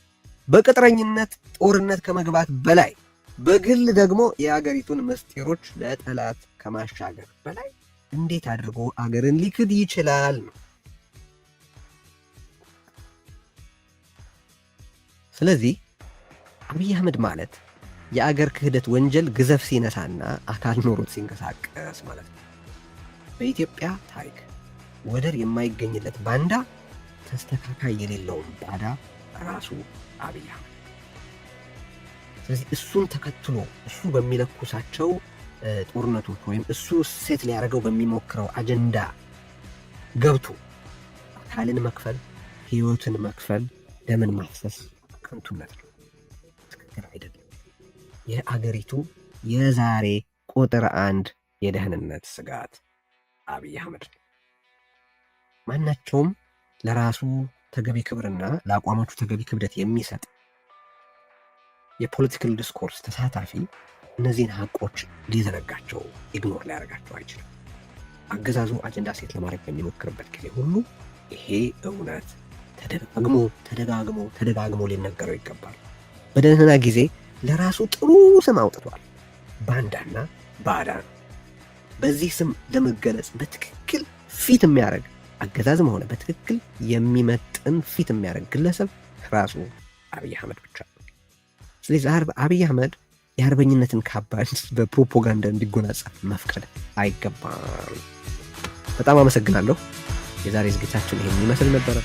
በቅጥረኝነት ጦርነት ከመግባት በላይ በግል ደግሞ የአገሪቱን ምስጢሮች ለጠላት ከማሻገር በላይ እንዴት አድርጎ አገርን ሊክድ ይችላል? ስለዚህ አብይ አህመድ ማለት የአገር ክህደት ወንጀል ግዘፍ ሲነሳና አካል ኖሮት ሲንቀሳቀስ ማለት ነው። በኢትዮጵያ ታሪክ ወደር የማይገኝለት ባንዳ፣ ተስተካካይ የሌለውን ባዳ ራሱ አብይ አህመድ። ስለዚህ እሱን ተከትሎ እሱ በሚለኩሳቸው ጦርነቶች ወይም እሱ ሴት ሊያደርገው በሚሞክረው አጀንዳ ገብቶ አካልን መክፈል፣ ህይወትን መክፈል፣ ደምን ማፍሰስ ከንቱነት ነው፣ ትክክል አይደለም። የአገሪቱ የዛሬ ቁጥር 1 የደህንነት ስጋት አብይ አህመድ ነው። ማናቸውም ለራሱ ተገቢ ክብርና ለአቋሞቹ ተገቢ ክብደት የሚሰጥ የፖለቲካል ዲስኮርስ ተሳታፊ እነዚህን ሀቆች ሊዘነጋቸው ኢግኖር ሊያደርጋቸው አይችልም። አገዛዙ አጀንዳ ሴት ለማድረግ በሚሞክርበት ጊዜ ሁሉ ይሄ እውነት ተደጋግሞ ሊነገረው ይገባል። በደህና ጊዜ ለራሱ ጥሩ ስም አውጥቷል፣ ባንዳና ባዳ ነው። በዚህ ስም ለመገለጽ በትክክል ፊት የሚያደርግ አገዛዝም ሆነ በትክክል የሚመጥን ፊት የሚያደርግ ግለሰብ ራሱ አብይ አህመድ ብቻ ነው። ስለዚህ አብይ አህመድ የአርበኝነትን ካባ በፕሮፓጋንዳ እንዲጎናጸፍ መፍቀድ አይገባም። በጣም አመሰግናለሁ። የዛሬ ዝግጅታችን ይሄን ይመስል ነበረ።